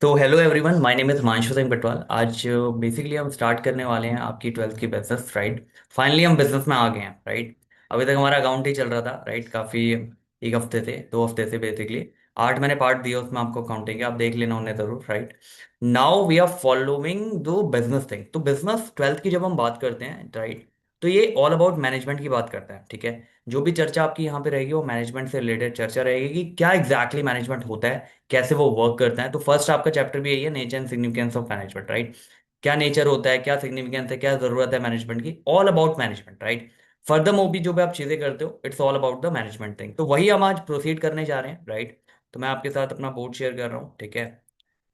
तो hello everyone, my name is Himanshu Singh Batwal. आज basically हम स्टार्ट करने वाले हैं आपकी ट्वेल्थ की बिजनेस, राइट। फाइनली हम बिजनेस में आ गए हैं, राइट। अभी तक हमारा अकाउंट ही चल रहा था, राइट। काफ़ी एक हफ्ते से, 2 हफ्ते से बेसिकली 8 मैंने पार्ट दिए, उसमें आपको अकाउंटिंग है, आप देख लेना उन्हें ज़रूर, right. Now we are following दो बिजनेस थिंग। तो बिजनेस ट्वेल्थ की जब हम बात करते हैं, राइट, तो ये ऑल अबाउट मैनेजमेंट की बात करता है, ठीक है। जो भी चर्चा आपकी यहाँ पे रहेगी वो मैनेजमेंट से रिलेटेड चर्चा रहेगी कि क्या एग्जैक्टली मैनेजमेंट होता है, कैसे वो वर्क करता है। तो फर्स्ट आपका चैप्टर भी यही है, nature and significance of management, right. क्या नेचर होता है, क्या सिग्निफिकेंस है, क्या जरूरत है मैनेजमेंट की, all about management, right. Further move भी जो भी आप चीजें करते हो, it's all about the management thing. तो वही हम आज प्रोसीड करने जा रहे हैं, राइट। तो मैं आपके साथ अपना बोर्ड शेयर कर रहा हूँ, ठीक है।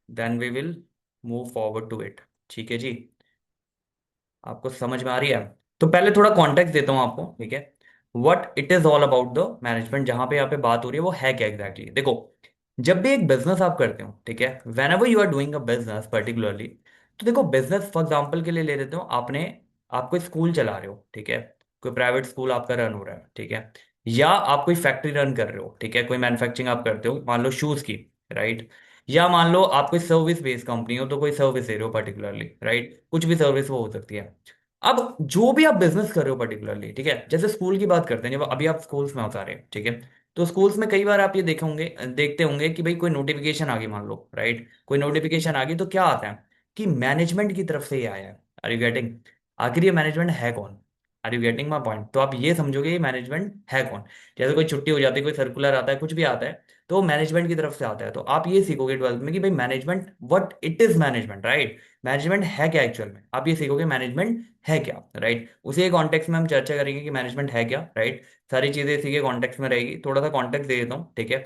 Then we will move forward to it. ठीक है जी, आपको समझ में आ रही है। तो पहले थोड़ा कॉन्टेक्स्ट देता हूँ आपको, ठीक है। What it is all about the management, जहां पे यहाँ पे बात हो रही है वो है क्या एग्जैक्टली देखो। जब भी एक बिजनेस आप करते हो, ठीक है, whenever you are doing a business particularly, तो देखो बिजनेस फॉर एग्जाम्पल के लिए ले लेते हो आपने। आप कोई स्कूल चला रहे हो, ठीक है। कोई प्राइवेट स्कूल आपका रन हो रहा है, ठीक है। या आप कोई फैक्ट्री रन कर रहे हो, ठीक है, कोई मैन्युफैक्चरिंग आप करते हो, मान लो शूज की, राइट। या मान लो आप कोई सर्विस बेस्ड कंपनी हो, तो कोई सर्विस दे रहे हो पर्टिकुलरली, राइट। कुछ भी सर्विस वो हो सकती है। अब जो भी आप बिजनेस कर रहे हो पर्टिकुलरली, ठीक है, जैसे स्कूल की बात करते हैं, जब अभी आप स्कूल्स में उतारे, ठीक है। तो स्कूल्स में कई बार आप ये देखे होंगे, देखते होंगे कि भाई कोई नोटिफिकेशन आ गई, मान लो, राइट। कोई नोटिफिकेशन आ गई तो क्या आता है कि मैनेजमेंट की तरफ से ये आया है। Are you getting? आखिर ये मैनेजमेंट है कौन? Are you getting my point? तो आप ये समझोगे ये मैनेजमेंट है कौन। जैसे कोई छुट्टी हो जाती है, कोई सर्कुलर आता है, कुछ भी आता है, तो मैनेजमेंट की तरफ से आता है। तो आप ये सीखोगे ट्वेल्थ में कि भाई management, what it is management, right. Management है क्या एक्चुअल में, आप ये सीखोगे मैनेजमेंट है क्या, राइट। उसी कॉन्टेक्स्ट में हम चर्चा करेंगे कि मैनेजमेंट है क्या, राइट। सारी चीजें इसी के कॉन्टेक्स्ट में रहेगी। थोड़ा सा कॉन्टेक्स्ट दे देता हूँ, ठीक है।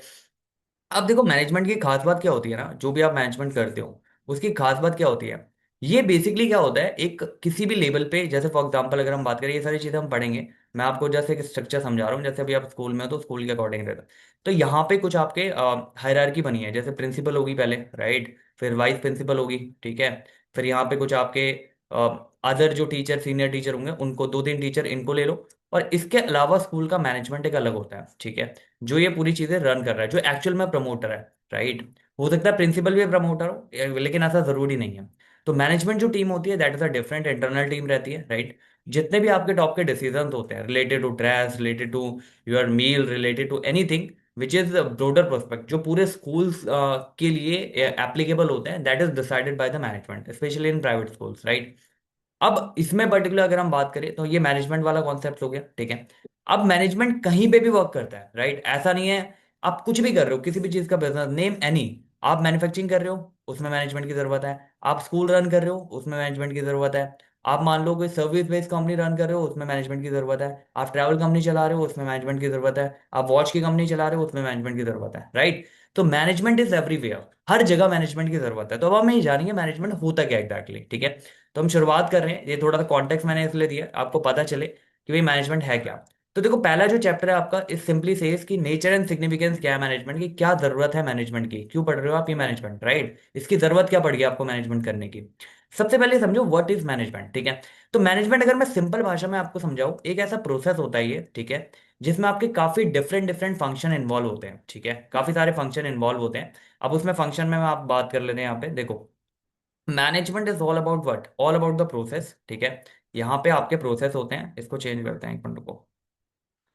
अब देखो मैनेजमेंट की खास बात क्या होती है ना, जो भी आप मैनेजमेंट करते हो उसकी खास बात क्या होती है। ये बेसिकली क्या होता है, एक किसी भी लेवल पे, जैसे फॉर एग्जांपल अगर हम बात करें, ये सारी चीजें हम पढ़ेंगे। मैं आपको जैसे एक स्ट्रक्चर समझा रहा हूँ, जैसे अभी आप स्कूल में हो तो स्कूल के अकॉर्डिंग रहता है। तो यहाँ पे कुछ आपके हायरार्की बनी है, जैसे प्रिंसिपल होगी पहले, राइट। फिर वाइस प्रिंसिपल होगी, ठीक है। फिर यहाँ पे कुछ आपके अदर जो टीचर, सीनियर टीचर होंगे, उनको 2-3 टीचर इनको ले लो। और इसके अलावा स्कूल का मैनेजमेंट एक अलग होता है, ठीक है। जो ये पूरी चीजें रन कर रहा है, जो एक्चुअल में प्रमोटर है, राइट। हो सकता है प्रिंसिपल भी प्रमोटर हो, लेकिन ऐसा जरूरी नहीं है। तो मैनेजमेंट जो टीम होती है, that is a different internal team रहती है, राइट। जितने भी आपके टॉप के डिसीजंस होते हैं related to dress, related to your meal, related to anything which is broader prospect, जो पूरे स्कूल्स के लिए एप्लीकेबल होते हैं, that is decided by the management, specially in private schools, right. अब इसमें पर्टिकुलर अगर हम बात करें तो ये मैनेजमेंट वाला कॉन्सेप्ट हो गया, ठीक है। अब मैनेजमेंट कहीं पे भी वर्क करता है, राइट। ऐसा नहीं है आप कुछ भी कर रहे हो, किसी भी चीज का बिजनेस, नेम एनी। आप मैन्युफैक्चरिंग कर रहे हो, उसमें मैनेजमेंट की जरूरत है। आप स्कूल रन कर रहे हो, उसमें मैनेजमेंट की जरूरत है। आप मान लो कोई सर्विस बेस्ड कंपनी रन कर रहे हो, उसमें मैनेजमेंट की जरूरत है। आप ट्रैवल कंपनी चला रहे हो, उसमें मैनेजमेंट की जरूरत है। आप वॉच की कंपनी चला रहे हो, उसमें मैनेजमेंट की जरूरत है, राइट। तो मैनेजमेंट इज एवरीवेयर, हर जगह मैनेजमेंट की जरूरत है। तो अब हमें ये जानेंगे मैनेजमेंट होता क्या एग्जैक्टली, ठीक है। तो हम शुरुआत कर रहे हैं, ये थोड़ा सा कॉन्टेक्स्ट मैंने इसलिए दिया आपको पता चले कि भाई मैनेजमेंट है क्या। तो देखो पहला जो चैप्टर है आपका इस सिंपली सेज कि नेचर एंड सिग्निफिकेंस क्या है मैनेजमेंट की, क्या जरूरत है मैनेजमेंट की, क्यों पढ़ रहे हो आप ये मैनेजमेंट, राइट। इसकी जरूरत क्या पड़ गई आपको मैनेजमेंट करने की। सबसे पहले समझो व्हाट इज मैनेजमेंट, ठीक है। तो मैनेजमेंट अगर मैं सिंपल भाषा में आपको समझाऊं, एक ऐसा प्रोसेस होता है ये, ठीक है, जिसमें आपके काफी डिफरेंट डिफरेंट फंक्शन इन्वॉल्व होते हैं, ठीक है। काफी सारे फंक्शन इन्वॉल्व होते हैं। अब उसमें फंक्शन में आप बात कर लेते हैं, यहाँ पे देखो management is all about what, all about the process, ठीक है। यहाँ पे आपके प्रोसेस होते हैं, इसको चेंज करते हैं एक मिनट को,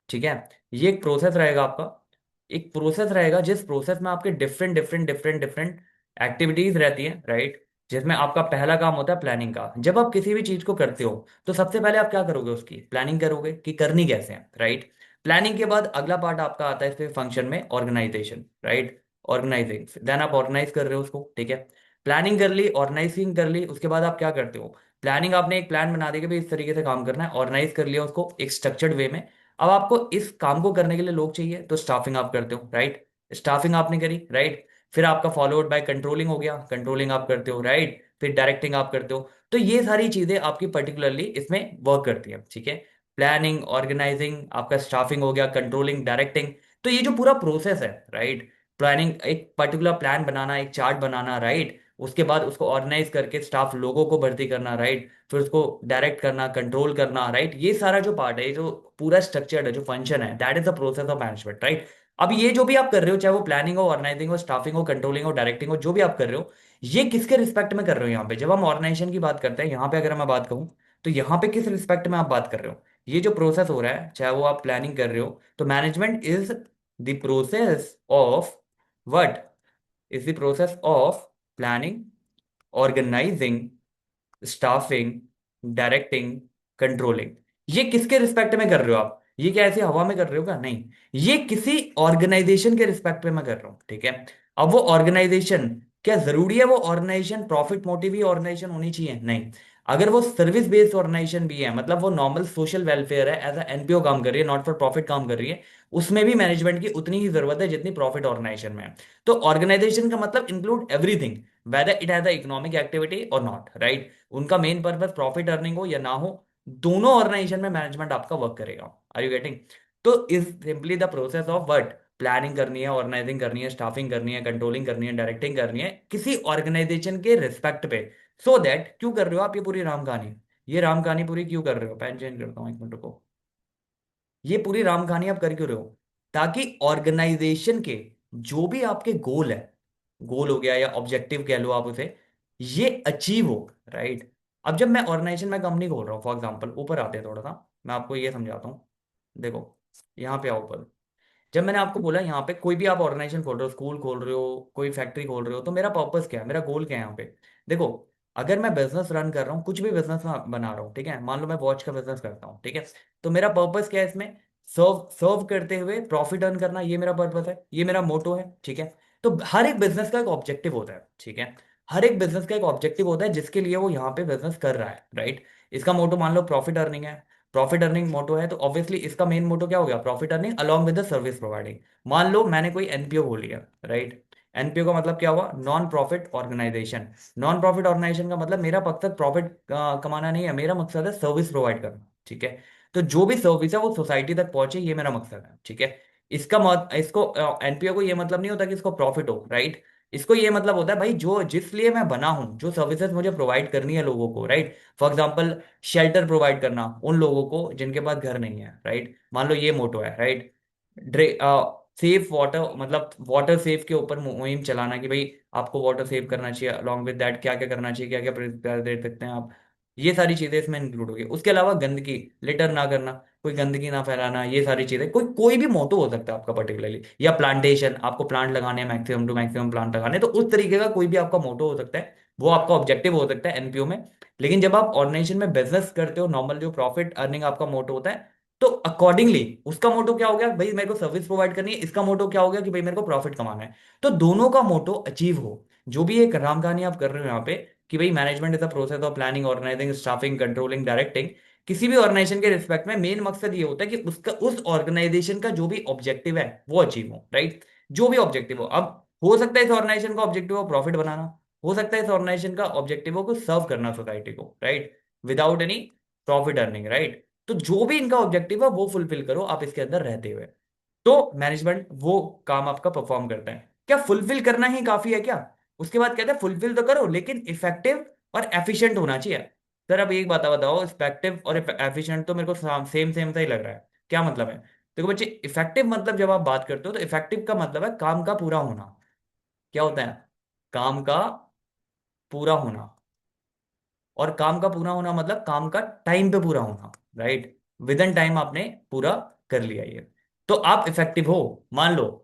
ठीक है। ये एक प्रोसेस रहेगा आपका, एक प्रोसेस रहेगा जिस प्रोसेस में आपके different different different different activities रहती है, राइट। जिसमें आपका पहला काम होता है प्लानिंग का। जब आप किसी भी चीज को करते हो तो सबसे पहले आप क्या करोगे, उसकी प्लानिंग करोगे कि करनी कैसे है, राइट। प्लानिंग के बाद अगला पार्ट आपका आता है इस फंक्शन में, ऑर्गेनाइजेशन, राइट। ऑर्गेनाइजिंग, देन आप ऑर्गेनाइज कर रहे हो उसको, ठीक है। प्लानिंग कर ली, ऑर्गेनाइजिंग कर ली, उसके बाद आप क्या करते हो, प्लानिंग आपने एक प्लान बना दिया कि भाई इस तरीके से काम करना है, ऑर्गेनाइज कर लिया उसको एक स्ट्रक्चर्ड वे में। अब आपको इस काम को करने के लिए लोग चाहिए, तो स्टाफिंग आप करते हो, राइट। स्टाफिंग आपने करी, राइट। फिर आपका फॉलोड बाय कंट्रोलिंग हो गया, कंट्रोलिंग आप करते हो, राइट। फिर डायरेक्टिंग आप करते हो। तो ये सारी चीजें आपकी पर्टिकुलरली इसमें वर्क करती है, ठीक है। प्लानिंग, ऑर्गेनाइजिंग, आपका स्टाफिंग हो गया, कंट्रोलिंग, डायरेक्टिंग। तो ये जो पूरा प्रोसेस है, राइट। प्लानिंग, एक पर्टिकुलर प्लान बनाना, एक चार्ट बनाना, राइट। उसके बाद उसको ऑर्गेनाइज करके स्टाफ लोगों को भर्ती करना, राइट। फिर उसको डायरेक्ट करना, कंट्रोल करना, राइट। ये सारा जो पार्ट है, ये जो पूरा स्ट्रक्चर्ड है, जो फंक्शन है, that is the process of management, right. अब ये जो भी आप कर रहे हो, चाहे वो प्लानिंग हो, ऑर्गेनाइजिंग हो, स्टाफिंग हो, कंट्रोलिंग हो, डायरेक्टिंग हो, जो भी आप कर रहे हो, ये किसके रिस्पेक्ट में कर रहे हो यहाँ पे? जब हम ऑर्गेनाइजेशन की बात करते हैं यहाँ पे, अगर मैं बात कहूँ तो यहाँ पे किस रिस्पेक्ट में आप बात कर रहे हो? ये जो प्रोसेस हो रहा है, चाहे वो आप प्लानिंग कर रहे हो, तो management is the process of what? Is the process of planning, organising, staffing, directing, controlling. ये किसके रिस्पेक्ट में कर रहे हो आप? ये क्या ऐसे हवा में कर रहे हो क्या? नहीं, ये किसी ऑर्गेनाइजेशन के रिस्पेक्ट में मैं कर रहा हूं, ठीक है। अब वो ऑर्गेनाइजेशन, क्या जरूरी है वो ऑर्गेनाइजेशन प्रॉफिट मोटिव ही ऑर्गेनाइजेशन होनी चाहिए? नहीं। अगर वो सर्विस बेस्ड ऑर्गेनाइजेशन भी है, मतलब वो नॉर्मल सोशल वेलफेयर है, एज एनपीओ काम कर रही है, नॉट फॉर प्रॉफिट काम कर रही है, उसमें भी मैनेजमेंट की उतनी ही जरूरत है जितनी प्रॉफिट ऑर्गेनाइजेशन में है। तो ऑर्गेनाइजेशन का मतलब include everything, whether it has economic activity और नॉट, राइट। उनका मेन पर्पस प्रॉफिट अर्निंग हो या ना हो, दोनों ऑर्गेनाइजेशन में मैनेजमेंट आपका वर्क करेगा। Are you getting? तो is simply the process of what? Planning करनी है, ऑर्गेनाइजिंग करनी है, स्टाफिंग करनी है, कंट्रोलिंग करनी है, डायरेक्टिंग करनी है किसी ऑर्गेनाइजेशन के रिस्पेक्ट पे। सो दैट, क्यों कर रहे हो आप ये पूरी राम कहानी? ये राम कहानी पूरी क्यों कर रहे हो? पेन चेंज करता हूँ, एक मिनट को। ये पूरी राम कहानी आप कर क्यों रहे हो? ताकि ऑर्गेनाइजेशन के जो भी आपके गोल है, गोल हो गया या ऑब्जेक्टिव कह लो आप उसे, ये अचीव हो, राइट। अब जब मैं ऑर्गेनाइजेशन में कंपनी खोल रहा हूँ, फॉर एग्जांपल, ऊपर आते हैं थोड़ा सा, मैं आपको ये समझाता हूँ। देखो, यहाँ पे आओ ऊपर। जब मैंने आपको बोला यहाँ पे कोई भी आप ऑर्गेनाइजेशन खोल रहे हो, स्कूल खोल रहे हो, कोई फैक्ट्री खोल रहे हो, तो मेरा पर्पस क्या है, मेरा गोल क्या है यहाँ पे? देखो, अगर मैं बिजनेस रन कर रहा हूँ, कुछ भी बिजनेस में बना रहा हूँ, ठीक है, मान लो मैं वॉच का बिजनेस करता हूँ, ठीक है, तो मेरा पर्पस क्या है इसमें? सर्व सर्व करते हुए प्रॉफिट अर्न करना, ये मेरा पर्पस है, ये मेरा मोटो है, ठीक है। तो हर एक बिजनेस का एक ऑब्जेक्टिव होता है, ठीक है। हर एक बिजनेस का एक ऑब्जेक्टिव होता है जिसके लिए वो यहाँ पे बिजनेस कर रहा है, राइट। इसका मोटो मान लो प्रॉफिट अर्निंग है, प्रॉफिट अर्निंग मोटो है, तो ऑब्वियसली इसका मेन मोटो क्या हो गया? Profit earning along with the service providing. मान लो मैंने कोई एनपीओ खोल लिया, राइट। एनपीओ का मतलब क्या हुआ? Non profit organization. Non profit organization का मतलब मेरा मकसद प्रॉफिट कमाना नहीं है, मेरा मकसद है सर्विस प्रोवाइड करना, ठीक है। तो जो भी सर्विस है वो सोसाइटी तक पहुंचे, ये मेरा मकसद है, ठीक है। इसको एनपीओ को ये मतलब नहीं होता कि इसको प्रॉफिट हो, राइट। इसको ये मतलब होता है भाई, जो जिस लिए मैं बना हूं, जो सर्विसेज मुझे प्रोवाइड करनी है लोगों को, right. For example, shelter provide करना उन लोगों को जिनके पास घर नहीं है, राइट, मान लो ये मोटो है, राइट। ड्रे सेफ वाटर, मतलब वाटर सेफ के ऊपर मुहिम चलाना कि भाई आपको वाटर सेव करना चाहिए, अलॉन्ग विद दैट क्या क्या करना चाहिए, क्या क्या दे सकते हैं आप, ये सारी चीजें इसमें इंक्लूड होगी। उसके अलावा गंदगी, लिटर ना करना, कोई गंदगी ना फैलाना, ये सारी चीजें, कोई कोई भी मोटो हो सकता है आपका पर्टिकुलरली, या प्लांटेशन, आपको प्लांट लगाने हैं, मैक्सिमम टू मैक्सिमम प्लांट लगाने, तो उस तरीके का कोई भी आपका मोटो हो सकता है, वो आपका ऑब्जेक्टिव हो सकता है एनपीओ में। लेकिन जब आप ऑर्गेनाइजेशन में बिजनेस करते हो, नॉर्मल जो प्रॉफिट अर्निंग आपका मोटो होता है, तो अकॉर्डिंगली उसका मोटो क्या हो गया भाई? मेरे को सर्विस प्रोवाइड करनी है, इसका मोटो क्या हो गया कि भाई मेरे को प्रॉफिट कमाना है। तो दोनों का मोटो अचीव हो, जो भी एक राम कहानी आप कर रहे हो यहाँ पे, कि भाई management is a process of planning, organising, staffing, controlling, directing, किसी भी ऑर्गेनाइजेशन के रिस्पेक्ट में मेन मकसद ये होता है कि उसका, उस ऑर्गेनाइजेशन का जो भी ऑब्जेक्टिव है वो अचीव हो, राइट। जो भी ऑब्जेक्टिव हो, अब हो सकता है इस ऑर्गेनाइजेशन का ऑब्जेक्टिव हो प्रॉफिट बनाना, हो सकता है इस ऑर्गेनाइजेशन का ऑब्जेक्टिव हो को सर्व करना सोसाइटी को, right, without any profit earning, right. तो जो भी इनका ऑब्जेक्टिव है वो फुलफिल करो आप इसके अंदर रहते हुए, तो मैनेजमेंट वो काम आपका परफॉर्म करता है। क्या फुलफिल करना ही काफी है क्या? उसके बाद कहते हैं फुलफिल तो करो लेकिन इफेक्टिव और एफिशिएंट होना चाहिए। सर अब एक बात बताओ, इफेक्टिव और एफिशिएंट तो मेरे को सेम सेम सा ही लग रहा है, क्या मतलब है? देखो बच्चे, इफेक्टिव मतलब जब आप बात करते हो तो इफेक्टिव का मतलब है काम का पूरा होना। क्या होता है? काम का पूरा होना। और काम का पूरा होना मतलब काम का टाइम पे पूरा होना, राइट। विद इन टाइम आपने पूरा कर लिया ये, तो आप इफेक्टिव हो। मान लो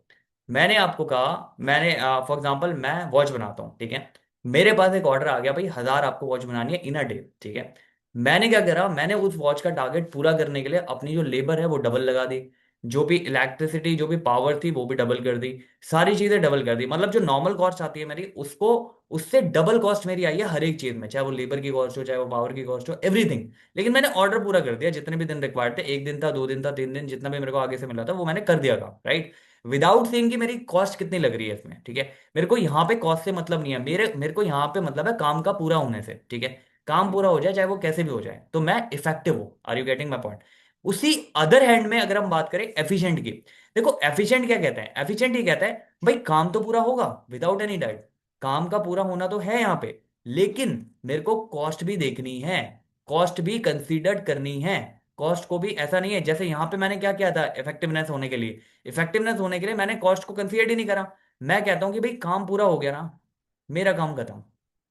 मैंने आपको कहा, मैंने फॉर एग्जांपल मैं वॉच बनाता हूँ, ठीक है। मेरे पास एक ऑर्डर आ गया भाई, 1000 आपको वॉच बनानी है इन अ डे, ठीक है। मैंने क्या करा, मैंने उस वॉच का टारगेट पूरा करने के लिए अपनी जो लेबर है वो डबल लगा दी, जो भी इलेक्ट्रिसिटी, जो भी पावर थी वो भी डबल कर दी, सारी चीजें डबल कर दी। मतलब जो नॉर्मल कॉस्ट आती है मेरी, उसको, उससे डबल कॉस्ट मेरी आई है हर एक चीज में, चाहे वो लेबर की कॉस्ट हो, चाहे वो पावर की कॉस्ट हो, एवरीथिंग। लेकिन मैंने ऑर्डर पूरा कर दिया, जितने भी दिन रिक्वायर्ड थे, एक दिन था, 2 दिन था, 3 दिन, जितना भी मेरे को आगे से मिला था वो मैंने कर दिया था, राइट। विदाउट सीइंग कि मेरी कॉस्ट कितनी लग रही है इसमें, ठीक है। मेरे को यहाँ पे कॉस्ट से मतलब नहीं है, मेरे मेरे को यहाँ पे मतलब है काम का पूरा होने से, ठीक है। काम पूरा हो जाए चाहे वो कैसे भी हो जाए, तो मैं इफेक्टिव हूँ। Are you getting my point? उसी अदर हैंड में अगर हम बात करें एफिशिएंट की, देखो एफिशिएंट क्या कहते हैं? एफिशिएंट ही कहता है भाई काम तो पूरा होगा विदाउट एनी डाउट, काम का पूरा होना तो है यहाँ पे, लेकिन मेरे को कॉस्ट भी देखनी है, कॉस्ट भी कंसीडर करनी है। कॉस्ट को भी ऐसा नहीं है, जैसे यहाँ पे मैंने क्या किया था इफेक्टिवनेस होने के लिए, इफेक्टिवनेस होने के लिए मैंने कॉस्ट को कंसीडर ही नहीं करा। मैं कहता हूँ कि भाई काम पूरा हो गया ना, मेरा काम खत्म,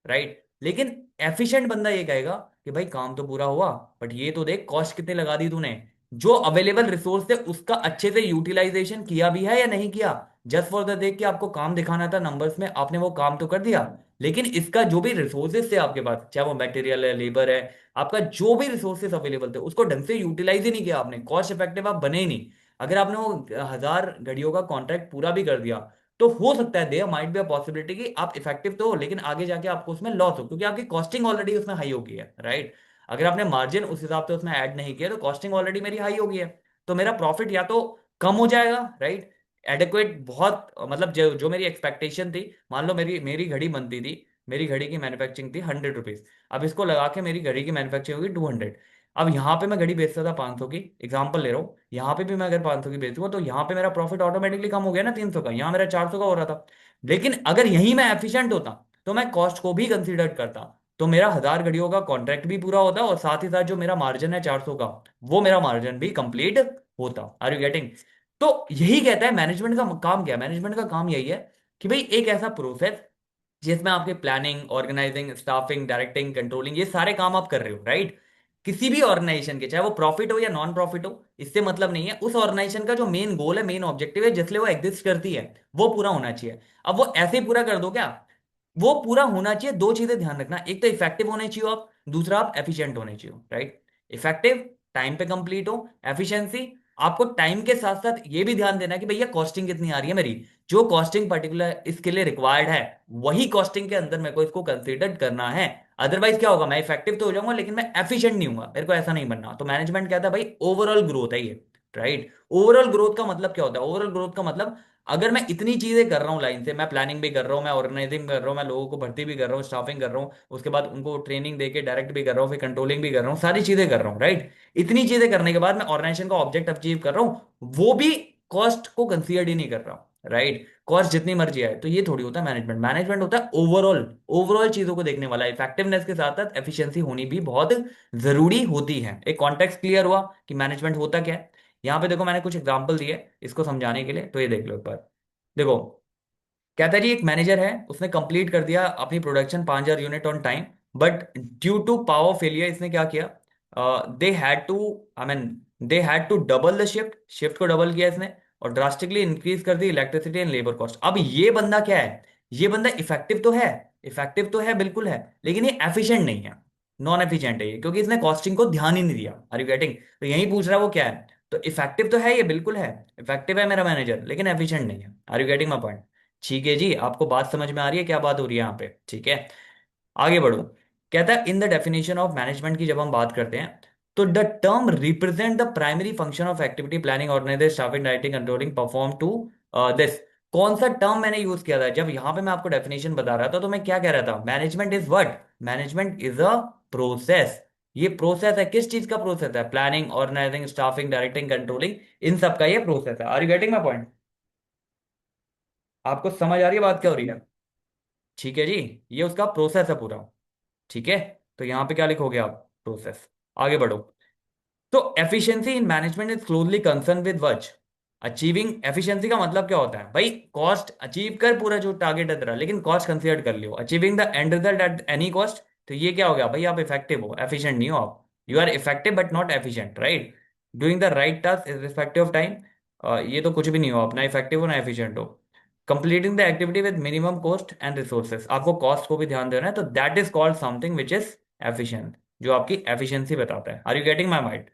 राइट। लेकिन एफिशिएंट बंदा ये कहेगा कि भाई काम तो पूरा हुआ, बट ये तो देख कॉस्ट कितने लगा दी तूने, जो अवेलेबल रिसोर्स है उसका अच्छे से यूटिलाइजेशन किया भी है या नहीं किया। जस्ट फॉर द देख के आपको काम दिखाना था नंबर्स में, आपने वो काम तो कर दिया, लेकिन इसका जो भी रिसोर्सेज थे आपके पास, चाहे वो मटेरियल है, लेबर है, आपका जो भी रिसोर्सेज अवेलेबल थे उसको ढंग से यूटिलाइज ही नहीं किया आपने, कॉस्ट इफेक्टिव आप बने ही नहीं। अगर आपने वो 1000 घड़ियों का कॉन्ट्रैक्ट पूरा भी कर दिया, तो हो सकता है there might be a possibility कि आप इफेक्टिव तो हो, लेकिन आगे जाके आपको उसमें लॉस हो, क्योंकि आपकी कॉस्टिंग ऑलरेडी उसमें हाई हो गई है, राइट। अगर आपने मार्जिन उस हिसाब से उसमें ऐड नहीं किया तो कॉस्टिंग ऑलरेडी मेरी हाई हो गई है, तो मेरा प्रॉफिट या तो कम हो जाएगा, राइट। एडिक्वेट बहुत मतलब जो जो मेरी एक्सपेक्टेशन थी, मान लो मेरी मेरी घड़ी बनती थी, मेरी घड़ी की मैन्युफैक्चरिंग थी 100 रुपीज, अब इसको लगा के मेरी घड़ी की मैन्युफैक्चरिंग होगी 200। अब यहाँ पे मैं घड़ी बेचता था 500 की, एग्जांपल ले रहा हूँ, यहाँ पे भी मैं अगर 500 की बेचूंगा तो यहाँ पे मेरा प्रॉफिट ऑटोमेटिकली कम हो गया ना 300 का, यहाँ मेरा 400 का हो रहा था। लेकिन अगर यहीं मैं एफिशिएंट होता तो मैं कॉस्ट को भी कंसीडर करता, तो मेरा 1000 घड़ियों का कॉन्ट्रैक्ट भी पूरा होता और साथ ही साथ जो मेरा मार्जिन है 400 का, वो मेरा मार्जिन भी कंप्लीट होता। Are you getting? तो यही कहता है मैनेजमेंट का काम क्या है, मैनेजमेंट का काम यही है कि भाई एक ऐसा प्रोसेस जिसमें आपके planning, organising, staffing, directing, controlling, ये सारे काम आप कर रहे हो, राइट। किसी भी ऑर्गेनाइजेशन के, चाहे वो प्रॉफिट हो या नॉन प्रॉफिट हो, इससे मतलब नहीं है, उस ऑर्गेनाइजेशन का जो मेन गोल है, मेन ऑब्जेक्टिव है, जिसलिए वो एग्जिस्ट करती है, वो पूरा होना चाहिए। अब वो ऐसे ही पूरा कर दो क्या? वो पूरा होना चाहिए, दो चीजें ध्यान रखना, एक तो इफेक्टिव होने चाहिए आप, दूसरा आप एफिशिएंट होने चाहिए, राइट। इफेक्टिव, टाइम पे कंप्लीट हो। एफिशिएंसी, आपको टाइम के साथ साथ ये भी ध्यान देना कि भैया कॉस्टिंग कितनी आ रही है मेरी, जो कॉस्टिंग पर्टिकुलर इसके लिए रिक्वायर्ड है, वही कॉस्टिंग के अंदर मेरे को इसको कंसीडर करना है। अदरवाइज क्या होगा, मैं इफेक्टिव तो हो जाऊंगा लेकिन मैं एफिशिएंट नहीं हूंगा, मेरे को ऐसा नहीं बनना। तो मैनेजमेंट कहता है भाई ओवरऑल ग्रोथ है ये, राइट। ओवरऑल ग्रोथ का मतलब क्या होता है? ओवरऑल ग्रोथ का मतलब अगर मैं इतनी चीजें कर रहा हूँ लाइन से, मैं प्लानिंग भी कर रहा हूँ, मैं ऑर्गेनाइजिंग कर रहा हूँ, मैं लोगों को भर्ती भी कर रहा हूँ, स्टाफिंग कर रहा हूँ, उसके बाद उनको ट्रेनिंग देके डायरेक्ट भी कर रहा हूँ, फिर कंट्रोलिंग भी कर रहा हूँ, सारी चीजें कर रहा हूँ, राइट। इतनी चीजें करने के बाद मैं ऑर्गेनाइजेशन का ऑब्जेक्ट अचीव कर रहा हूँ, वो भी कॉस्ट को कंसीडर ही नहीं कर रहा हूँ, राइट। कॉस्ट जितनी मर्जी आए, तो ये थोड़ी होता है मैनेजमेंट। मैनेजमेंट होता है ओवरऑल, ओवरऑल चीजों को देखने वाला। इफेक्टिवनेस के साथ साथ एफिशिएंसी होनी भी बहुत जरूरी होती है। एक कॉन्टेक्स्ट क्लियर हुआ कि मैनेजमेंट होता क्या है। यहाँ पे देखो मैंने कुछ एग्जांपल दिए इसको समझाने के लिए, तो ये देख लो एक बार। देखो, कहता है जी एक मैनेजर है, उसने कंप्लीट कर दिया अपनी production 5000 unit on time, but due to power failure इसने क्या किया, they had to, I mean they had to double the shift, shift को डबल किया इसने, और ड्रास्टिकली इंक्रीज कर दी इलेक्ट्रिसिटी एंड लेबर कॉस्ट। अब ये बंदा क्या है, ये बंदा इफेक्टिव तो है, इफेक्टिव तो है बिल्कुल है, लेकिन ये एफिशिएंट नहीं है, नॉन एफिशिएंट है ये, क्योंकि इसने कॉस्टिंग को ध्यान ही नहीं दिया। Are you getting? तो यही पूछ रहा है वो क्या है। तो इफेक्टिव तो है ये, बिल्कुल है, इफेक्टिव है मेरा मैनेजर, लेकिन एफिशिएंट नहीं है। Are you getting my point? ठीक है जी, आपको बात समझ में आ रही है क्या बात हो रही है यहाँ पे? ठीक है, आगे बढ़ो। कहता है in the definition of management की जब हम बात करते हैं, तो the term represent the primary function of activity planning organization staffing directing controlling perform to this. कौन सा टर्म मैंने यूज किया था जब यहां पे मैं आपको डेफिनेशन बता रहा था? तो मैं क्या कह रहा था, management is what, management is a process. ये प्रोसेस है, किस चीज का प्रोसेस है? Planning, organising, staffing, directing, controlling, इन सब का ये प्रोसेस है। Are you getting my point? आपको समझ आ रही है बात क्या हो रही है? ठीक है जी, ये उसका प्रोसेस है पूरा। ठीक है, तो यहां पे क्या लिखोगे आप? प्रोसेस। आगे बढ़ो। तो efficiency in management is closely concern with वच अचीविंग। एफिशिएंसी का मतलब क्या होता है भाई? कॉस्ट अचीव कर, पूरा जो टारगेट है तेरा, लेकिन कॉस्ट कंसीडर कर लियो, achieving the end result at any cost. तो ये क्या हो गया भाई? आप इफेक्टिव हो, एफिशिएंट नहीं हो आप। You are effective but not efficient, right. Doing the right task is respective of time. ये तो कुछ भी नहीं हो आप, ना इफेक्टिव हो ना एफिशिएंट हो। Completing the activity with minimum cost and resources, आपको कॉस्ट को भी ध्यान देना है, तो that is called something which is efficient, जो आपकी एफिशिएंसी बताता है। Are you getting my mind?